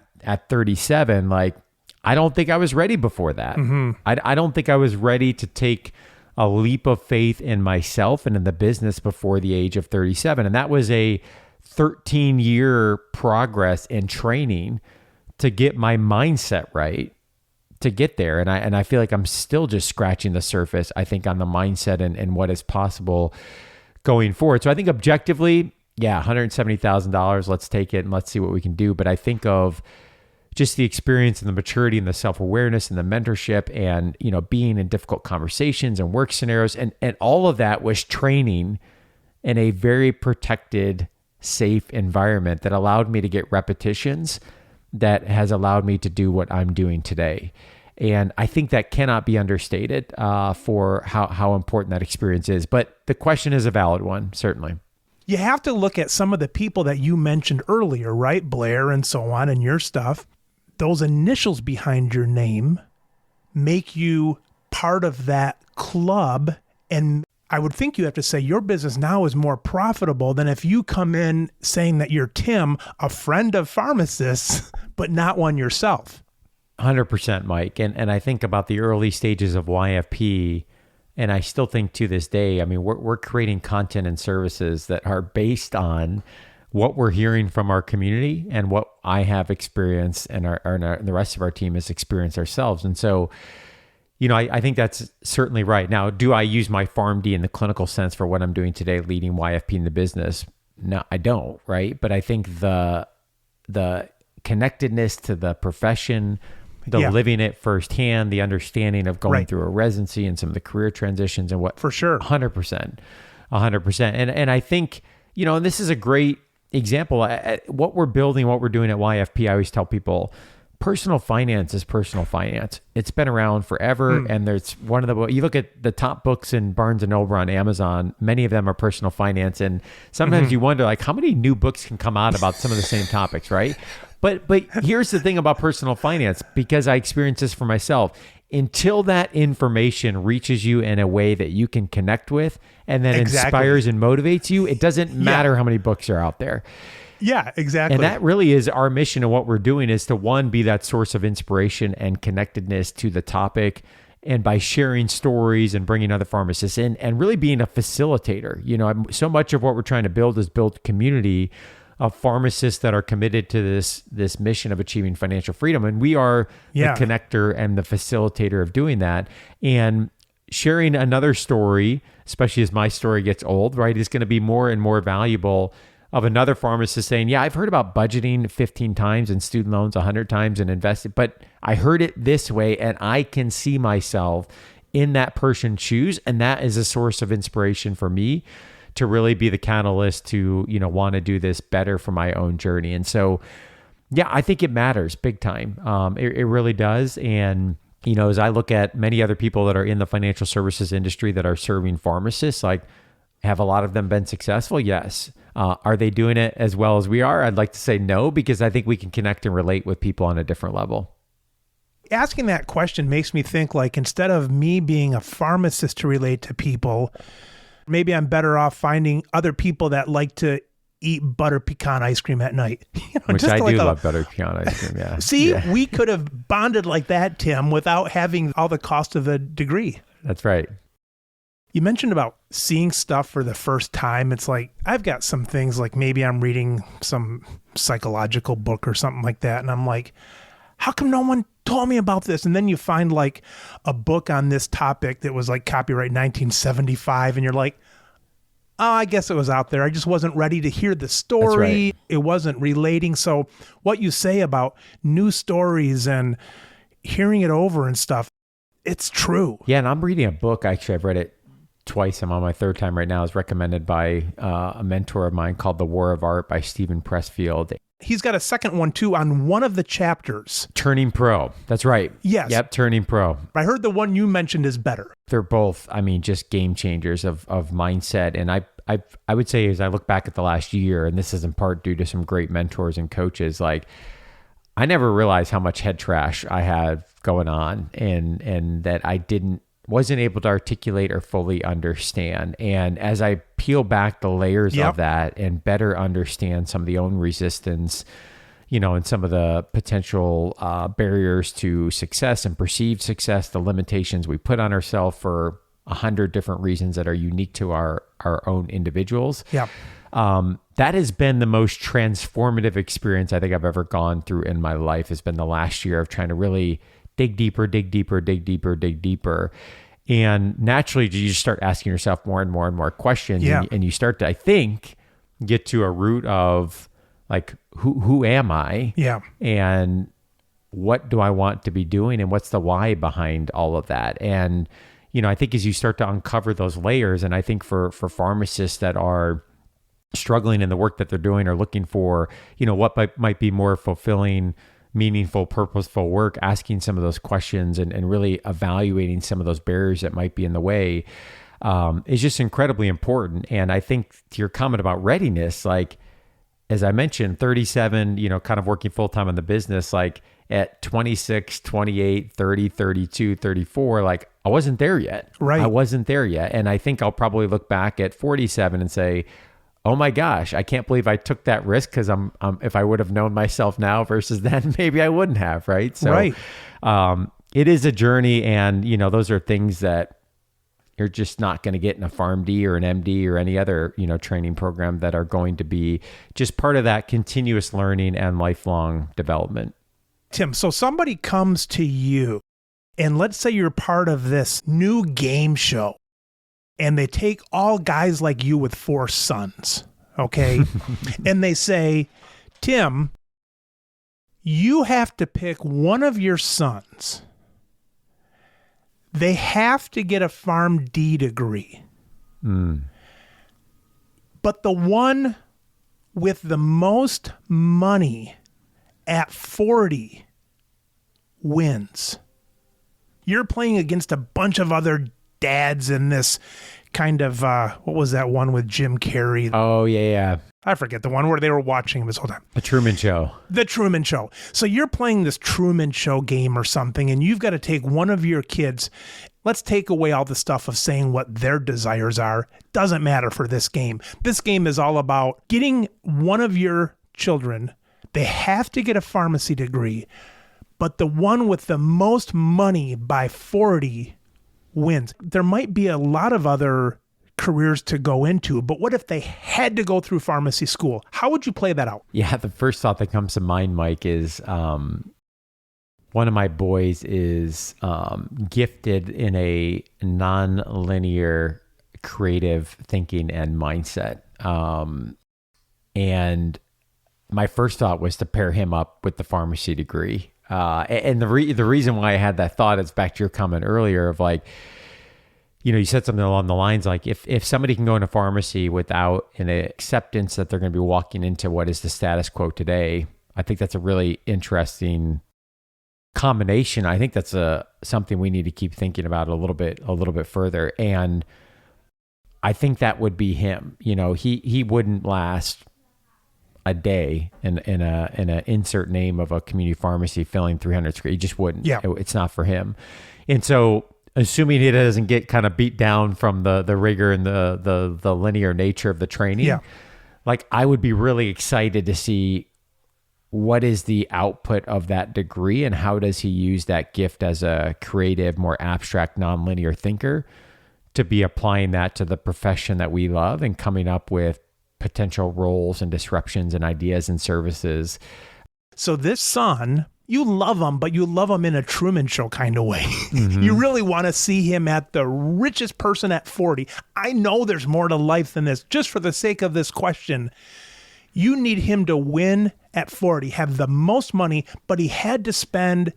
S2: 37, like I don't think I was ready before that. Mm-hmm. I don't think I was ready to take a leap of faith in myself and in the business before the age of 37. And that was a 13-year progress in training to get my mindset right to get there. And I feel like I'm still just scratching the surface, I think, on the mindset and what is possible going forward. So I think objectively, yeah, $170,000, let's take it and let's see what we can do. But I think of just the experience and the maturity and the self-awareness and the mentorship and, being in difficult conversations and work scenarios. And all of that was training in a very protected, safe environment that allowed me to get repetitions that has allowed me to do what I'm doing today. And I think that cannot be understated for how important that experience is. But the question is a valid one, certainly.
S1: You have to look at some of the people that you mentioned earlier, right? Blair and so on and your stuff. Those initials behind your name make you part of that club. And I would think you have to say your business now is more profitable than if you come in saying that you're Tim, a friend of pharmacists, but not one yourself.
S2: 100%, Mike. And I think about the early stages of YFP, and I still think to this day, I mean, we're creating content and services that are based on what we're hearing from our community and what I have experienced and the rest of our team has experienced ourselves. And so, I think that's certainly right. Now, do I use my PharmD in the clinical sense for what I'm doing today, leading YFP in the business? No, I don't, right? But I think the connectedness to the profession, living it firsthand, the understanding of going through a residency and some of the career transitions and what...
S1: For sure.
S2: 100%. And I think, and this is a great example. What we're building, what we're doing at YFP, I always tell people, personal finance is personal finance. It's been around forever. And there's one of you look at the top books in Barnes & Noble on Amazon, many of them are personal finance. And sometimes you wonder, like, how many new books can come out about some of the same topics, right? But here's the thing about personal finance, because I experienced this for myself. Until that information reaches you in a way that you can connect with and then inspires and motivates you, it doesn't matter how many books are out there.
S1: Yeah, exactly.
S2: And that really is our mission, and what we're doing is to, one, be that source of inspiration and connectedness to the topic, and by sharing stories and bringing other pharmacists in and really being a facilitator. So much of what we're trying to build is build community of pharmacists that are committed to this mission of achieving financial freedom. And we are the connector and the facilitator of doing that. And sharing another story, especially as my story gets old, right, is going to be more and more valuable, of another pharmacist saying, yeah, I've heard about budgeting 15 times and student loans 100 times and invested, but I heard it this way and I can see myself in that person's shoes. And that is a source of inspiration for me to really be the catalyst to, want to do this better for my own journey. And so, yeah, I think it matters big time. It really does. And, as I look at many other people that are in the financial services industry that are serving pharmacists, like, Have a lot of them been successful? Yes. Are they doing it as well as we are? I'd like to say no, because I think we can connect and relate with people on a different level.
S1: Asking that question makes me think, like, instead of me being a pharmacist to relate to people, maybe I'm better off finding other people that like to eat butter pecan ice cream at night.
S2: Which I do love butter pecan ice cream, yeah.
S1: See, we could have bonded like that, Tim, without having all the cost of a degree.
S2: That's right.
S1: You mentioned about seeing stuff for the first time. It's like, I've got some things, like maybe I'm reading some psychological book or something like that, and I'm like, how come no one told me about this? And then you find like a book on this topic that was like copyright 1975, and you're like, oh, I guess it was out there. I just wasn't ready to hear the story.
S2: Right.
S1: It wasn't relating. So what you say about new stories and hearing it over and stuff, it's true.
S2: Yeah, and I'm reading a book. Actually, I've read it twice. I'm on my third time right now. It's recommended by a mentor of mine called The War of Art by Stephen Pressfield.
S1: He's got a second one too on one of the chapters.
S2: Turning Pro. That's right.
S1: Yes.
S2: Yep, Turning Pro.
S1: I heard the one you mentioned is better.
S2: They're both, I mean, just game changers of mindset. And I would say, as I look back at the last year, and this is in part due to some great mentors and coaches, like, I never realized how much head trash I had going on, and that I wasn't able to articulate or fully understand. And as I peel back the layers of that and better understand some of the own resistance, and some of the potential barriers to success and perceived success, the limitations we put on ourselves for 100 different reasons that are unique to our own individuals.
S1: Yeah.
S2: That has been the most transformative experience I think I've ever gone through in my life, has been the last year of trying to really dig deeper. And naturally, you just start asking yourself more and more questions.
S1: Yeah.
S2: And you start to, I think, get to a root of, like, who am I?
S1: Yeah.
S2: And what do I want to be doing? And what's the why behind all of that? And, I think as you start to uncover those layers, and I think for pharmacists that are struggling in the work that they're doing, or looking for, what might be more fulfilling, meaningful, purposeful work, asking some of those questions and really evaluating some of those barriers that might be in the way, is just incredibly important. And I think to your comment about readiness, like, as I mentioned, 37, kind of working full-time in the business, like at 26, 28, 30, 32, 34, like, I wasn't there yet.
S1: Right.
S2: I wasn't there yet. And I think I'll probably look back at 47 and say, oh my gosh, I can't believe I took that risk, because if I would have known myself now versus then, maybe I wouldn't have, right? So
S1: right.
S2: It is a journey, and those are things that you're just not going to get in a PharmD or an MD or any other, training program, that are going to be just part of that continuous learning and lifelong development.
S1: Tim, so somebody comes to you, and let's say you're part of this new game show, and they take all guys like you with 4 sons, okay? And they say, Tim, you have to pick one of your sons. They have to get a PharmD degree. But the one with the most money at 40 wins. You're playing against a bunch of other dads in this kind of, what was that one with Jim Carrey?
S2: Oh, yeah.
S1: I forget the one where they were watching him this whole time.
S2: The Truman Show.
S1: The Truman Show. So you're playing this Truman Show game or something, and you've got to take one of your kids. Let's take away all the stuff of saying what their desires are. Doesn't matter for this game. This game is all about getting one of your children. They have to get a pharmacy degree, but the one with the most money by 40 wins. There might be a lot of other careers to go into, but what if they had to go through pharmacy school? How would you play that out?
S2: Yeah, the first thought that comes to mind, Mike, is one of my boys is gifted in a non-linear creative thinking and mindset. And my first thought was to pair him up with the pharmacy degree. And the reason why I had that thought is back to your comment earlier of, like, you said something along the lines like, if somebody can go into pharmacy without an acceptance that they're going to be walking into what is the status quo today, I think that's a really interesting combination. I think that's something we need to keep thinking about a little bit further. And I think that would be him. He wouldn't last a day in a insert name of a community pharmacy filling 300 scripts. He just wouldn't.
S1: Yeah.
S2: It's not for him. And so assuming he doesn't get kind of beat down from the rigor and the linear nature of the training, like I would be really excited to see what is the output of that degree and how does he use that gift as a creative, more abstract, nonlinear thinker to be applying that to the profession that we love and coming up with potential roles and disruptions and ideas and services.
S1: So this son, you love him, but you love him in a Truman Show kind of way. Mm-hmm. You really want to see him at the richest person at 40. I know there's more to life than this. Just for the sake of this question, you need him to win at 40, have the most money, but he had to spend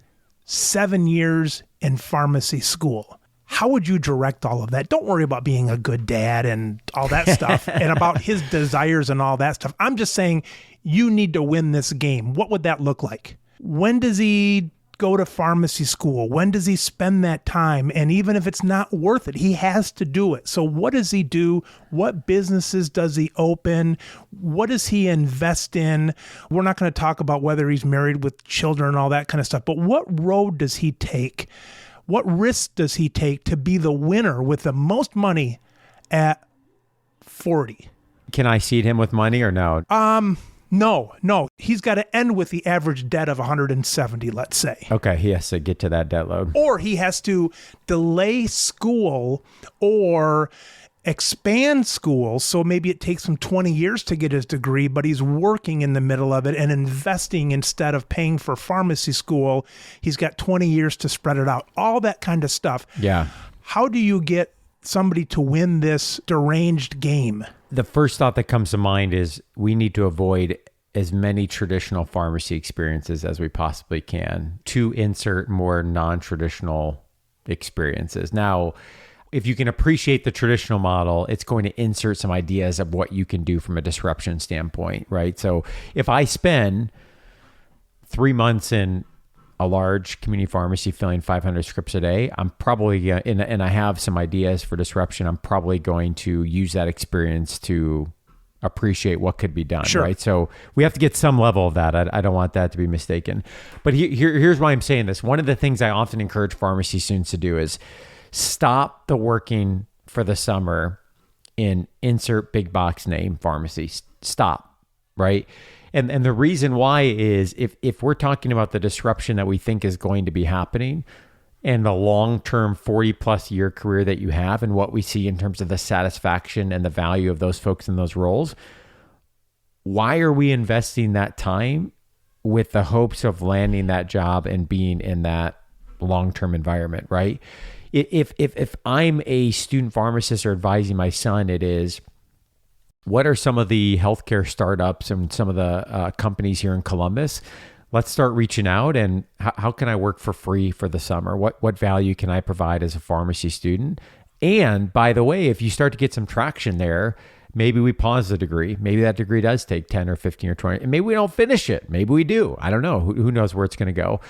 S1: 7 years in pharmacy school. How would you direct all of that? Don't worry about being a good dad and all that stuff and about his desires and all that stuff. I'm just saying you need to win this game. What would that look like? When does he go to pharmacy school? When does he spend that time? And even if it's not worth it, he has to do it. So what does he do? What businesses does he open? What does he invest in? We're not going to talk about whether he's married with children and all that kind of stuff, but what road does he take? What risk does he take to be the winner with the most money at 40?
S2: Can I seed him with money or no?
S1: No. He's got to end with the average debt of 170, let's say.
S2: Okay, he has to get to that debt load.
S1: Or he has to delay school or expand school. So maybe it takes him 20 years to get his degree, but he's working in the middle of it and investing instead of paying for pharmacy school. He's got 20 years to spread it out. All that kind of stuff.
S2: Yeah.
S1: How do you get somebody to win this deranged game?
S2: The first thought that comes to mind is we need to avoid as many traditional pharmacy experiences as we possibly can to insert more non-traditional experiences. Now, if you can appreciate the traditional model, it's going to insert some ideas of what you can do from a disruption standpoint, right? So if I spend 3 months in a large community pharmacy filling 500 scripts a day, I'm probably, and I have some ideas for disruption, I'm probably going to use that experience to appreciate what could be done, right? So we have to get some level of that. I don't want that to be mistaken. But here's why I'm saying this. One of the things I often encourage pharmacy students to do is stop the working for the summer in insert big box name pharmacy. Stop, right? And the reason why is if we're talking about the disruption that we think is going to be happening and the long-term 40 plus year career that you have and what we see in terms of the satisfaction and the value of those folks in those roles, why are we investing that time with the hopes of landing that job and being in that long-term environment, right? If I'm a student pharmacist or advising my son, it is, what are some of the healthcare startups and some of the companies here in Columbus? Let's start reaching out and how can I work for free for the summer? What value can I provide as a pharmacy student? And by the way, if you start to get some traction there, maybe we pause the degree. Maybe that degree does take 10 or 15 or 20. And maybe we don't finish it. Maybe we do. I don't know. Who knows where it's going to go?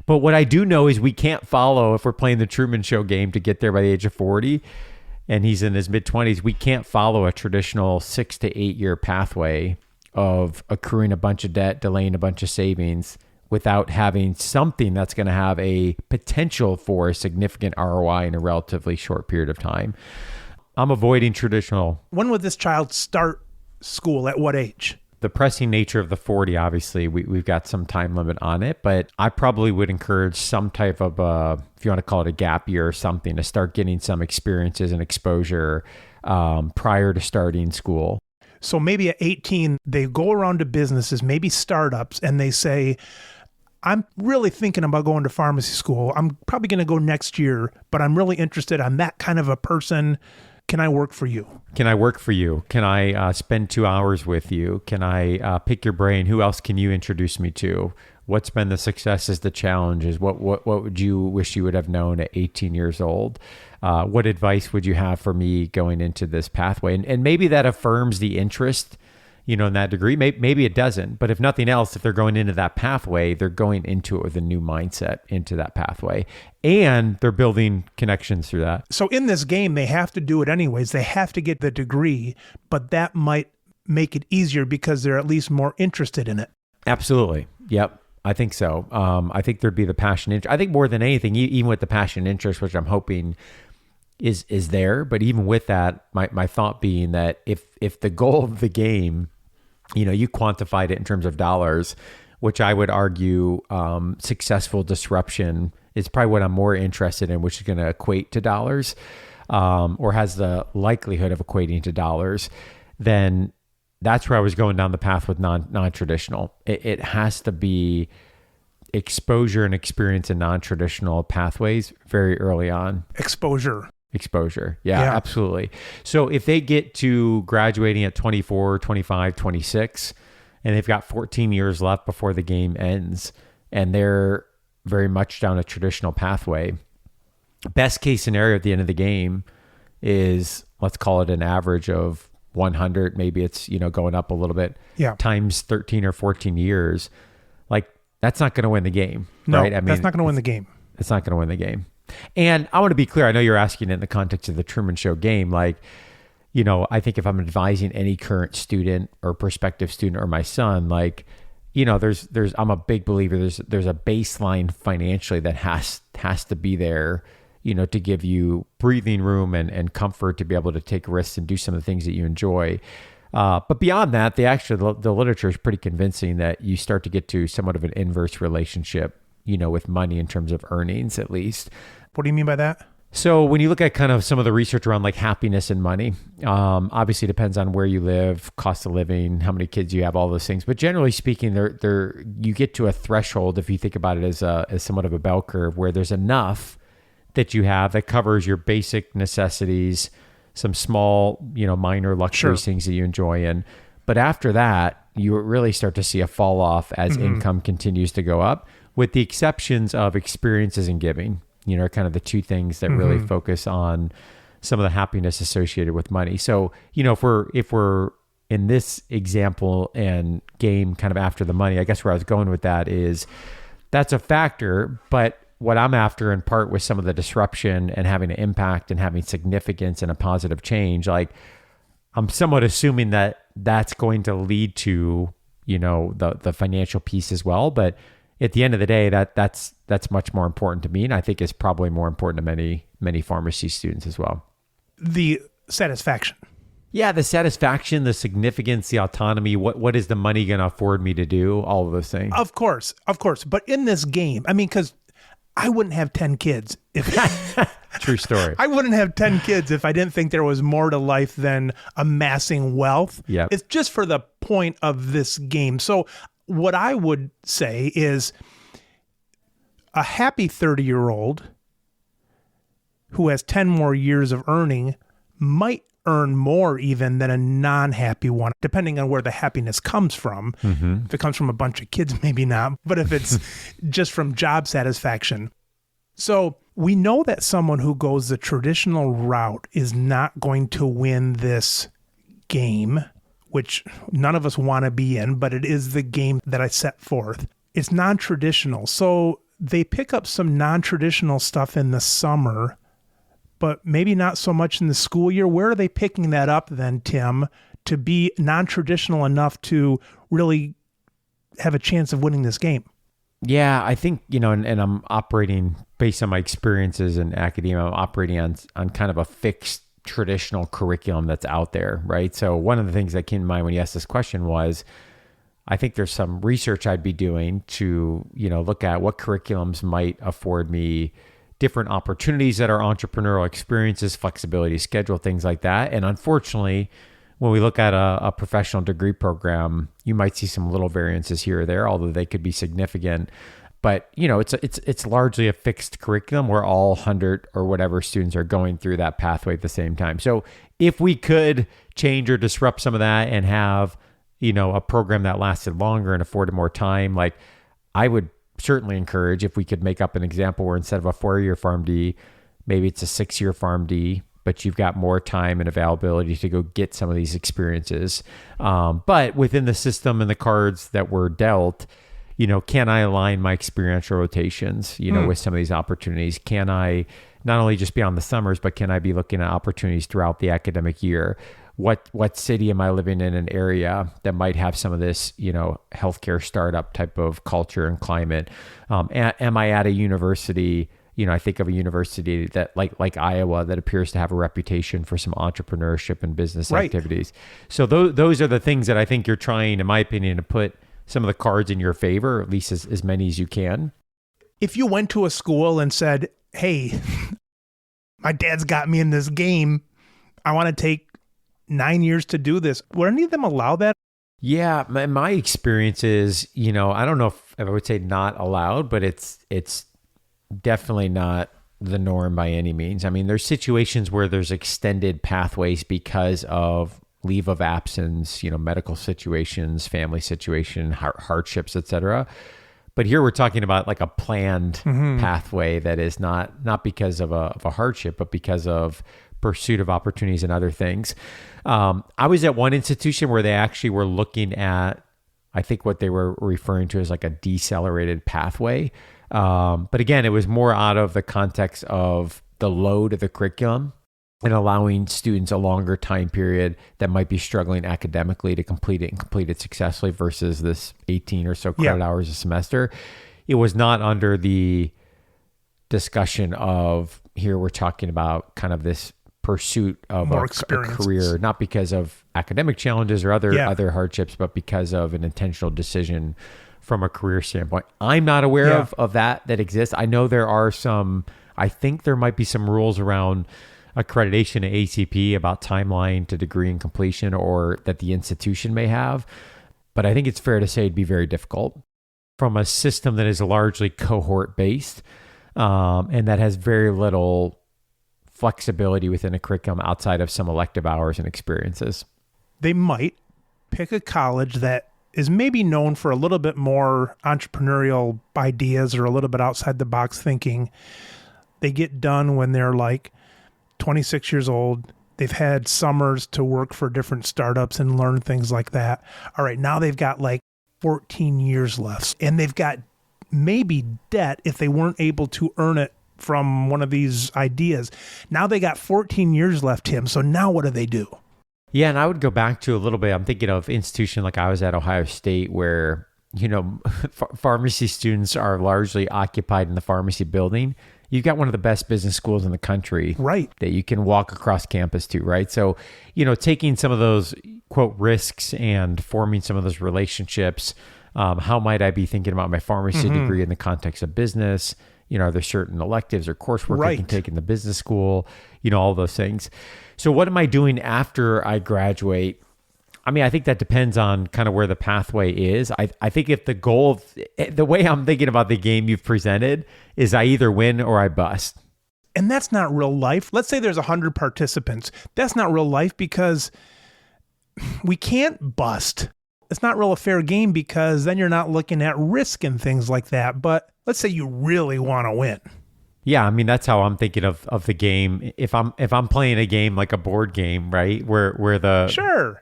S2: But what I do know is we can't follow, if we're playing the Truman Show game to get there by the age of 40 and he's in his mid-20s, we can't follow a traditional 6 to 8 year pathway of accruing a bunch of debt, delaying a bunch of savings without having something that's going to have a potential for a significant ROI in a relatively short period of time. I'm avoiding traditional.
S1: When would this child start school? At what age?
S2: The pressing nature of the 40, obviously, we've got some time limit on it, but I probably would encourage some type of, if you want to call it a gap year or something, to start getting some experiences and exposure prior to starting school.
S1: So maybe at 18, they go around to businesses, maybe startups, and they say, I'm really thinking about going to pharmacy school. I'm probably going to go next year, but I'm really interested. I'm that kind of a person. Can I work for you?
S2: Can I work for you? Can I spend 2 hours with you? Can I pick your brain? Who else can you introduce me to? What's been the successes, the challenges? What would you wish you would have known at 18 years old? What advice would you have for me going into this pathway? And maybe that affirms the interest in that degree. Maybe it doesn't, but if nothing else, if they're going into that pathway, they're going into it with a new mindset into that pathway, and they're building connections through that.
S1: So in this game, they have to do it anyways. They have to get the degree, but that might make it easier because they're at least more interested in it.
S2: Absolutely. Yep. I think so. I think there'd be the passion. I think more than anything, even with the passion and interest, which I'm hoping is there. But even with that, my thought being that if the goal of the game, you quantified it in terms of dollars, which I would argue successful disruption is probably what I'm more interested in, which is going to equate to dollars, or has the likelihood of equating to dollars, then that's where I was going down the path with non-traditional. It has to be exposure and experience in non-traditional pathways very early on. Exposure. Yeah, absolutely. So if they get to graduating at 24, 25, 26, and they've got 14 years left before the game ends, and they're very much down a traditional pathway, best case scenario at the end of the game is, let's call it an average of 100, maybe it's, going up a little bit, times 13 or 14 years. Like, that's not going to win the game, right? I mean,
S1: that's not going to win the game.
S2: It's not going to win the game. And I want to be clear. I know you're asking in the context of the Truman Show game. Like, I think if I'm advising any current student or prospective student or my son, like, I'm a big believer. There's a baseline financially that has to be there, to give you breathing room and comfort to be able to take risks and do some of the things that you enjoy. But beyond that, the literature is pretty convincing that you start to get to somewhat of an inverse relationship, with money in terms of earnings, at least.
S1: What do you mean by that?
S2: So when you look at kind of some of the research around like happiness and money, obviously it depends on where you live, cost of living, how many kids you have, all those things. But generally speaking, you get to a threshold, if you think about it as somewhat of a bell curve, where there's enough that you have that covers your basic necessities, some small, minor luxury things that you enjoy in. But after that, you really start to see a fall off as income continues to go up, with the exceptions of experiences and giving, are kind of the two things that really focus on some of the happiness associated with money. So, if we're in this example and game kind of after the money, I guess where I was going with that is that's a factor, but what I'm after in part with some of the disruption and having an impact and having significance and a positive change, like I'm somewhat assuming that that's going to lead to, the financial piece as well. But at the end of the day, that's much more important to me. And I think is probably more important to many pharmacy students as well.
S1: The satisfaction.
S2: Yeah, the satisfaction, the significance, the autonomy, what is the money going to afford me to do? All of those things.
S1: Of course. But in this game, I mean, because I wouldn't have 10 kids if
S2: True story.
S1: I wouldn't have 10 kids if I didn't think there was more to life than amassing wealth.
S2: Yeah.
S1: It's just for the point of this game. So what I would say is a happy 30-year-old who has 10 more years of earning might earn more even than a non-happy one, depending on where the happiness comes from. If it comes from a bunch of kids, maybe not, but if it's just from job satisfaction. So we know that someone who goes the traditional route is not going to win this game, which none of us want to be in, but it is the game that I set forth. It's non-traditional. So they pick up some non-traditional stuff in the summer, but maybe not so much in the school year. Where are they picking that up then, Tim, to be non-traditional enough to really have a chance of winning this game?
S2: Yeah, I think, and I'm operating based on my experiences in academia, I'm operating on kind of a fixed traditional curriculum that's out there, right? So one of the things that came to mind when you asked this question was, I think there's some research I'd be doing to, look at what curriculums might afford me different opportunities that are entrepreneurial experiences, flexibility, schedule, things like that. And unfortunately, when we look at a professional degree program, you might see some little variances here or there, although they could be significant. But it's largely a fixed curriculum where all 100 or whatever students are going through that pathway at the same time. So if we could change or disrupt some of that and have a program that lasted longer and afforded more time, like I would certainly encourage if we could make up an example where instead of a 4-year PharmD, maybe it's a 6-year PharmD, but you've got more time and availability to go get some of these experiences. But within the system and the cards that were dealt, can I align my experiential rotations, with some of these opportunities? Can I not only just be on the summers, but can I be looking at opportunities throughout the academic year? What city am I living in an area that might have some of this, healthcare startup type of culture and climate? Am I at a university? I think of a university that like Iowa that appears to have a reputation for some entrepreneurship and business activities. So those are the things that I think you're trying, in my opinion, to put some of the cards in your favor, at least as many as you can.
S1: If you went to a school and said, hey, my dad's got me in this game, I want to take 9 years to do this, would any of them allow that?
S2: Yeah, my experience is, I don't know if I would say not allowed, but it's definitely not the norm by any means. I mean, there's situations where there's extended pathways because of leave of absence, medical situations, family situation, hardships, etc. But here we're talking about like a planned pathway that is not because of a hardship, but because of pursuit of opportunities and other things. I was at one institution where they actually were looking at, I think what they were referring to as like a decelerated pathway. But again, it was more out of the context of the load of the curriculum and allowing students a longer time period that might be struggling academically to complete it and complete it successfully versus this 18 or so credit hours a semester. It was not under the discussion of, here we're talking about kind of this pursuit of a career, not because of academic challenges or other hardships, but because of an intentional decision from a career standpoint. I'm not aware of that exists. I know there are I think there might be some rules around accreditation at ACP about timeline to degree and completion, or that the institution may have. But I think it's fair to say it'd be very difficult from a system that is largely cohort based, and that has very little flexibility within a curriculum outside of some elective hours and experiences.
S1: They might pick a college that is maybe known for a little bit more entrepreneurial ideas or a little bit outside the box thinking. They get done when they're like 26 years old. They've had summers to work for different startups and learn things like that. All right, now they've got like 14 years left, and they've got maybe debt if they weren't able to earn it from one of these ideas. Now they got 14 years left, Tim. So now what do?
S2: Yeah, and I would go back to a little bit. I'm thinking of institution like I was at Ohio State where, pharmacy students are largely occupied in the pharmacy building. You've got one of the best business schools in the country,
S1: right,
S2: that you can walk across campus to, right? So, taking some of those, quote, risks and forming some of those relationships. How might I be thinking about my pharmacy degree in the context of business? Are there certain electives or coursework I can take in the business school? All those things. So what am I doing after I graduate? I mean, I think that depends on kind of where the pathway is. I think if the way I'm thinking about the game you've presented is I either win or I bust.
S1: And that's not real life. Let's say there's 100 participants. That's not real life because we can't bust. It's not real a fair game because then you're not looking at risk and things like that. But let's say you really want to win.
S2: Yeah, I mean, that's how I'm thinking of the game. If I'm playing a game like a board game, right, where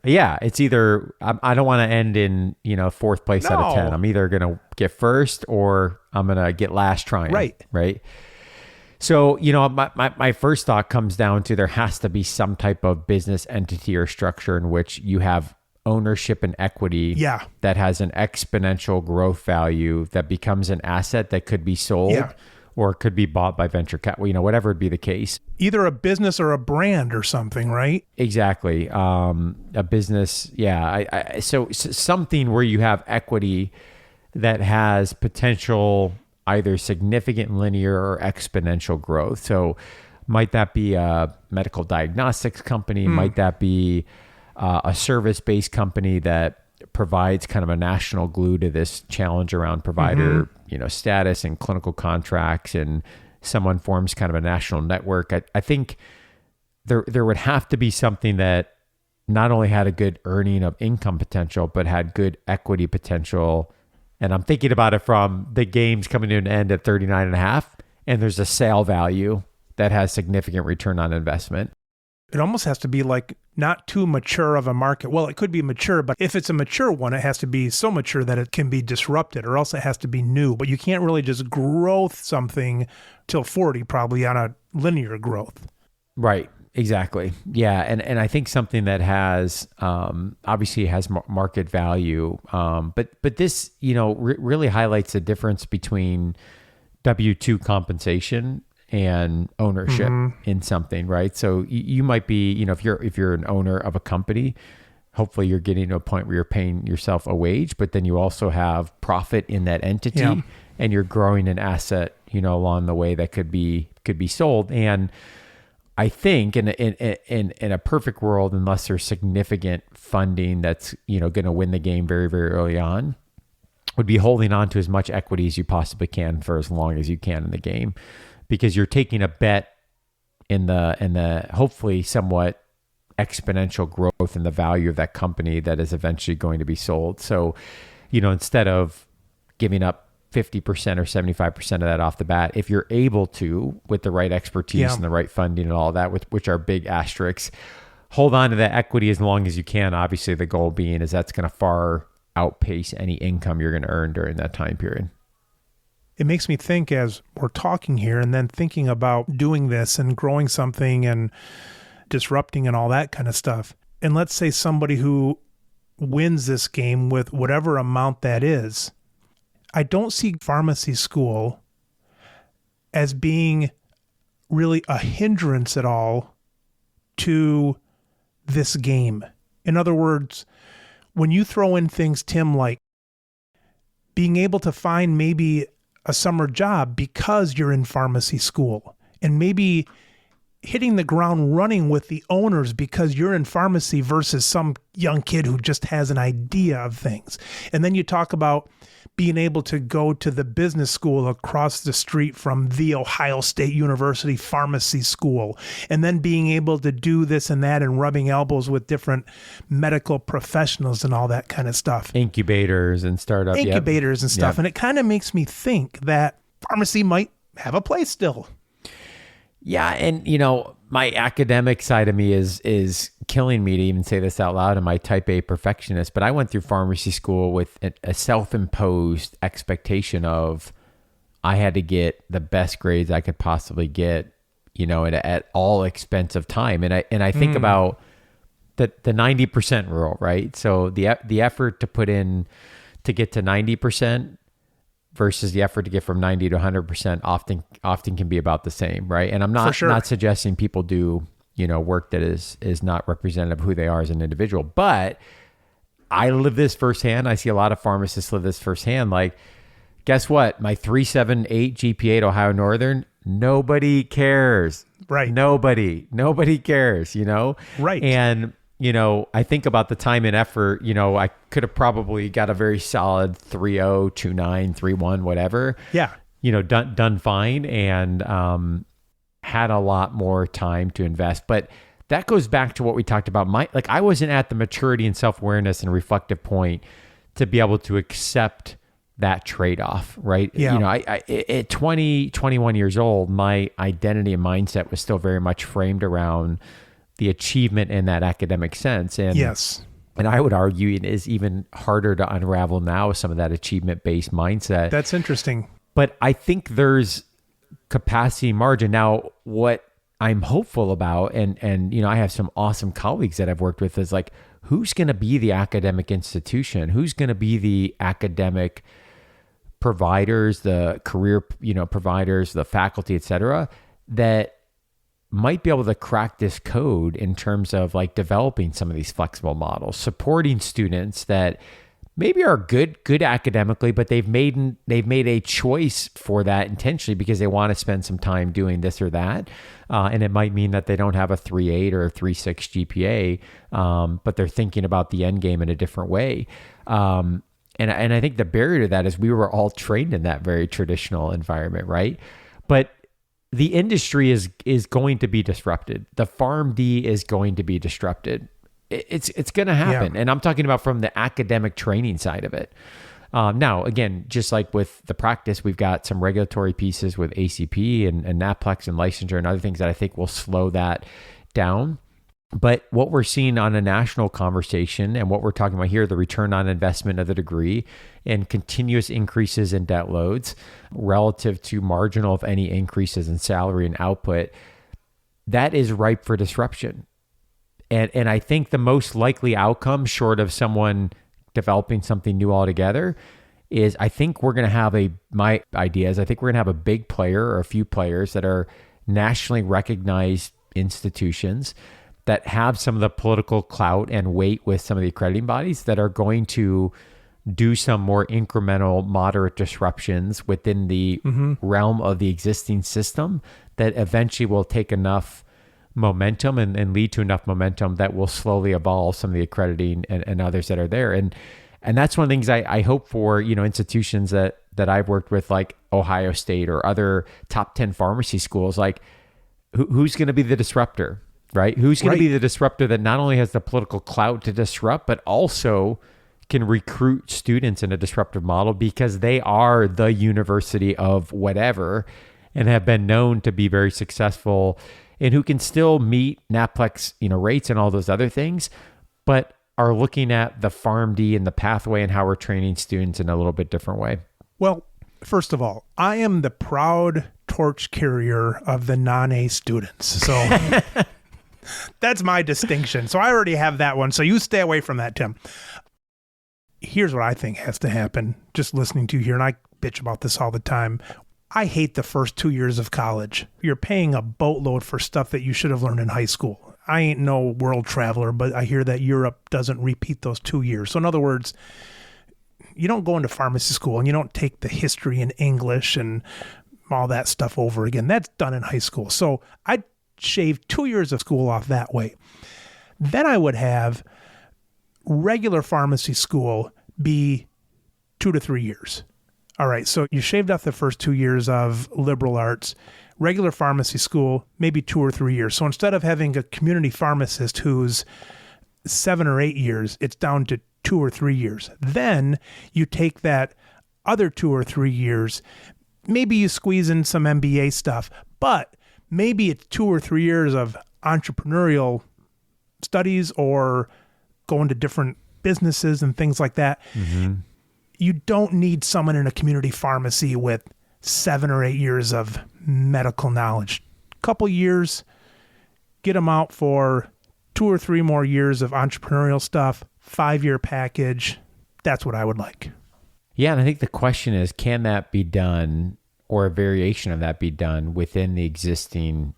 S2: it's either I don't want to end in fourth place out of 10. I'm either gonna get first or I'm gonna get last trying. Right. So my first thought comes down to there has to be some type of business entity or structure in which you have ownership and equity that has an exponential growth value that becomes an asset that could be sold. Or it could be bought by venture capital, whatever would be the case.
S1: Either a business or a brand or something, right?
S2: Exactly. A business, So something where you have equity that has potential either significant linear or exponential growth. So might that be a medical diagnostics company? Might that be a service-based company that provides kind of a national glue to this challenge around provider status and clinical contracts, and someone forms kind of a national network. I think there would have to be something that not only had a good earning of income potential, but had good equity potential. And I'm thinking about it from the game's coming to an end at 39.5, and there's a sale value that has significant return on investment.
S1: it almost has to be like not too mature of a market. Well, it could be mature, but if it's a mature one, it has to be so mature that it can be disrupted, or else it has to be new. But you can't really just grow something till 40 probably on a linear growth.
S2: Right. Exactly. Yeah. And I think something that has, obviously has market value. But this, really highlights the difference between W-2 compensation and ownership in something, right? So you might be, if you're an owner of a company, hopefully you're getting to a point where you're paying yourself a wage, but then you also have profit in that entity, and you're growing an asset, along the way that could be sold. And I think in a perfect world, unless there's significant funding that's, going to win the game very, very early on, would be holding on to as much equity as you possibly can for as long as you can in the game, because you're taking a bet in the hopefully somewhat exponential growth in the value of that company that is eventually going to be sold. So, instead of giving up 50% or 75% of that off the bat, if you're able to, with the right expertise and the right funding and all that, which are big asterisks, hold on to that equity as long as you can. Obviously, the goal being is that's going to far outpace any income you're going to earn during that time period.
S1: It makes me think, as we're talking here and then thinking about doing this and growing something and disrupting and all that kind of stuff. And let's say somebody who wins this game with whatever amount that is, I don't see pharmacy school as being really a hindrance at all to this game. In other words, when you throw in things, Tim, like being able to find maybe a summer job because you're in pharmacy school, and maybe hitting the ground running with the owners because you're in pharmacy versus some young kid who just has an idea of things. And then you talk about being able to go to the business school across the street from the Ohio State University Pharmacy School, and then being able to do this and that and rubbing elbows with different medical professionals and all that kind of stuff.
S2: Incubators and startup.
S1: And stuff. And it kind of makes me think that pharmacy might have a place still.
S2: Yeah. And, my academic side of me is killing me to even say this out loud. I'm my type A perfectionist, but I went through pharmacy school with a self-imposed expectation of I had to get the best grades I could possibly get, at all expense of time. And I think about the 90% rule, right? So the effort to put in to get to 90% versus the effort to get from 90 to 100% often can be about the same, right? And I'm not suggesting people do, work that is not representative of who they are as an individual, but I live this firsthand. I see a lot of pharmacists live this firsthand. Like, guess what? My 3.78 GPA at Ohio Northern, nobody cares.
S1: Right.
S2: Nobody cares,
S1: Right.
S2: And I think about the time and effort, I could have probably got a very solid 3.0, 2.9, 3.1, whatever.
S1: Yeah.
S2: Done fine, and had a lot more time to invest. But that goes back to what we talked about. I wasn't at the maturity and self-awareness and reflective point to be able to accept that trade-off, right?
S1: Yeah.
S2: I at 20, 21 years old, my identity and mindset was still very much framed around the achievement in that academic sense. And
S1: yes.
S2: And I would argue it is even harder to unravel now with some of that achievement-based mindset.
S1: That's interesting.
S2: But I think there's capacity margin. Now, what I'm hopeful about, and I have some awesome colleagues that I've worked with, is like, who's going to be the academic institution? Who's going to be the academic providers, the career, providers, the faculty, et cetera, that might be able to crack this code in terms of like developing some of these flexible models, supporting students that maybe are good academically, but they've made a choice for that intentionally because they want to spend some time doing this or that. And it might mean that they don't have a 3.8 or a 3.6 GPA, but they're thinking about the end game in a different way. And I think the barrier to that is we were all trained in that very traditional environment, right? But the industry is going to be disrupted. The PharmD is going to be disrupted. It's going to happen. Yeah. And I'm talking about from the academic training side of it. Now, again, just like with the practice, we've got some regulatory pieces with ACP and NAPLEX and licensure and other things that I think will slow that down. But what we're seeing on a national conversation and what we're talking about here, the return on investment of the degree and continuous increases in debt loads relative to marginal, if any, increases in salary and output, that is ripe for disruption. And I think the most likely outcome, short of someone developing something new altogether, is I think we're going to have my idea is I think we're going to have a big player or a few players that are nationally recognized institutions that have some of the political clout and weight with some of the accrediting bodies that are going to do some more incremental, moderate disruptions within the realm of the existing system that eventually will take enough momentum and lead to enough momentum that will slowly evolve some of the accrediting and others that are there. And that's one of the things I hope for, institutions that I've worked with, like Ohio State or other top 10 pharmacy schools, like who's going to be the disruptor, right? Who's going to be the disruptor that not only has the political clout to disrupt, but also can recruit students in a disruptive model because they are the university of whatever and have been known to be very successful and who can still meet NAPLEX, rates and all those other things, but are looking at the PharmD and the pathway and how we're training students in a little bit different way.
S1: Well, first of all, I am the proud torch carrier of the non-A students. So that's my distinction. So I already have that one. So you stay away from that, Tim. Here's what I think has to happen. Just listening to you here, and I bitch about this all the time. I hate the first 2 years of college. You're paying a boatload for stuff that you should have learned in high school. I ain't no world traveler, but I hear that Europe doesn't repeat those 2 years. So in other words, you don't go into pharmacy school and you don't take the history and English and all that stuff over again. That's done in high school. So I'd shave 2 years of school off that way. Then I would have regular pharmacy school be 2 to 3 years. All right, so you shaved off the first 2 years of liberal arts, regular pharmacy school, maybe 2 or 3 years. So instead of having a community pharmacist who's 7 or 8 years, it's down to 2 or 3 years. Then you take that other 2 or 3 years, maybe you squeeze in some MBA stuff, but maybe it's 2 or 3 years of entrepreneurial studies or going to different businesses and things like that. Mm-hmm. You don't need someone in a community pharmacy with 7 or 8 years of medical knowledge. Couple years, get them out for 2 or 3 more years of entrepreneurial stuff, 5-year package. That's what I would like.
S2: Yeah, and I think the question is, can that be done, or a variation of that be done within the existing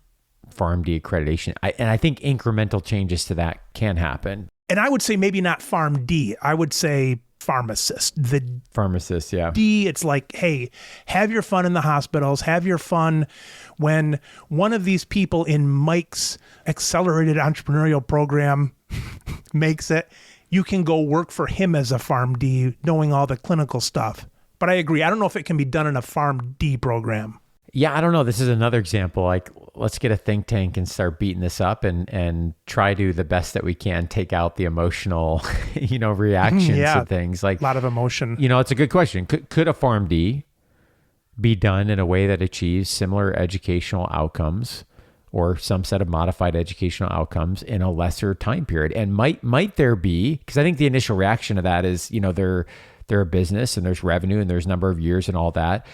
S2: PharmD accreditation? I think incremental changes to that can happen.
S1: And I would say maybe not PharmD. I would say Pharmacist. The
S2: Pharmacist, yeah.
S1: D, it's like, hey, have your fun in the hospitals. Have your fun when one of these people in Mike's accelerated entrepreneurial program makes it. You can go work for him as a PharmD, knowing all the clinical stuff. But I agree. I don't know if it can be done in a PharmD program.
S2: Yeah, I don't know. This is another example. Like, let's get a think tank and start beating this up and try to do the best that we can, take out the emotional, reactions to things. Like
S1: a lot of emotion.
S2: It's a good question. Could a PharmD be done in a way that achieves similar educational outcomes or some set of modified educational outcomes in a lesser time period? And might there be, because I think the initial reaction to that is, they're a business and there's revenue and there's number of years and all that.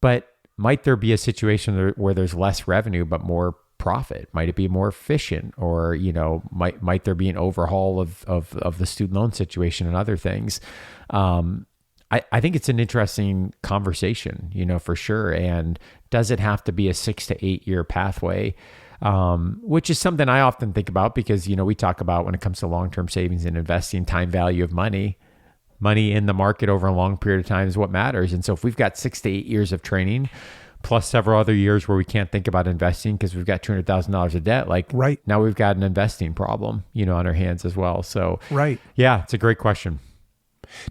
S2: But might there be a situation where there's less revenue but more profit? Might it be more efficient? Or, might there be an overhaul of the student loan situation and other things? I think it's an interesting conversation, for sure. And does it have to be a 6 to 8 year pathway? Which is something I often think about because, we talk about when it comes to long-term savings and investing, time value of money in the market over a long period of time is what matters. And so if we've got 6 to 8 years of training plus several other years where we can't think about investing because we've got $200,000 of debt, now we've got an investing problem, on our hands as well. So yeah, it's a great question.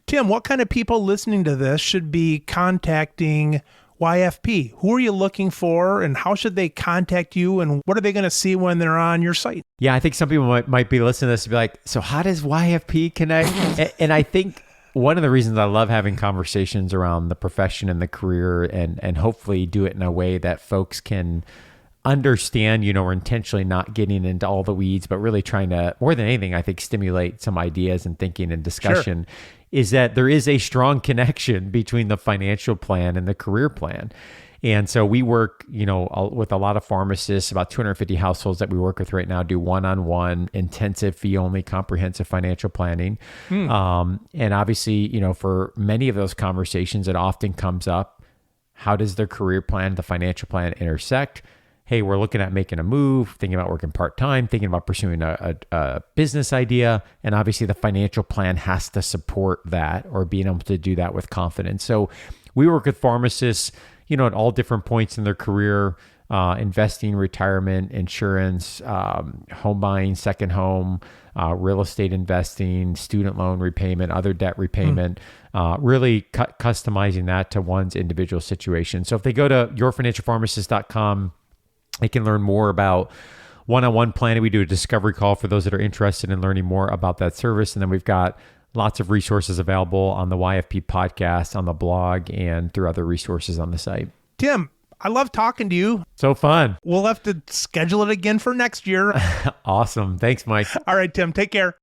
S1: Tim, what kind of people listening to this should be contacting YFP? Who are you looking for and how should they contact you and what are they going to see when they're on your site?
S2: Yeah, I think some people might be listening to this and be like, so how does YFP connect? And I think one of the reasons I love having conversations around the profession and the career and hopefully do it in a way that folks can understand, we're intentionally not getting into all the weeds, but really trying to, more than anything, I think, stimulate some ideas and thinking and discussion, is that there is a strong connection between the financial plan and the career plan. And so we work, with a lot of pharmacists, about 250 households that we work with right now, do one-on-one intensive fee-only comprehensive financial planning. And obviously, for many of those conversations, it often comes up, how does their career plan, the financial plan intersect? Hey, we're looking at making a move, thinking about working part-time, thinking about pursuing a business idea. And obviously the financial plan has to support that, or being able to do that with confidence. So we work with pharmacists, at all different points in their career, investing, retirement, insurance, home buying, second home, real estate investing, student loan repayment, other debt repayment, really customizing that to one's individual situation. So if they go to yourfinancialpharmacist.com, they can learn more about one-on-one planning. We do a discovery call for those that are interested in learning more about that service. And then we've got lots of resources available on the YFP podcast, on the blog, and through other resources on the site.
S1: Tim, I love talking to you.
S2: So fun.
S1: We'll have to schedule it again for next year.
S2: Awesome. Thanks, Mike.
S1: All right, Tim, take care.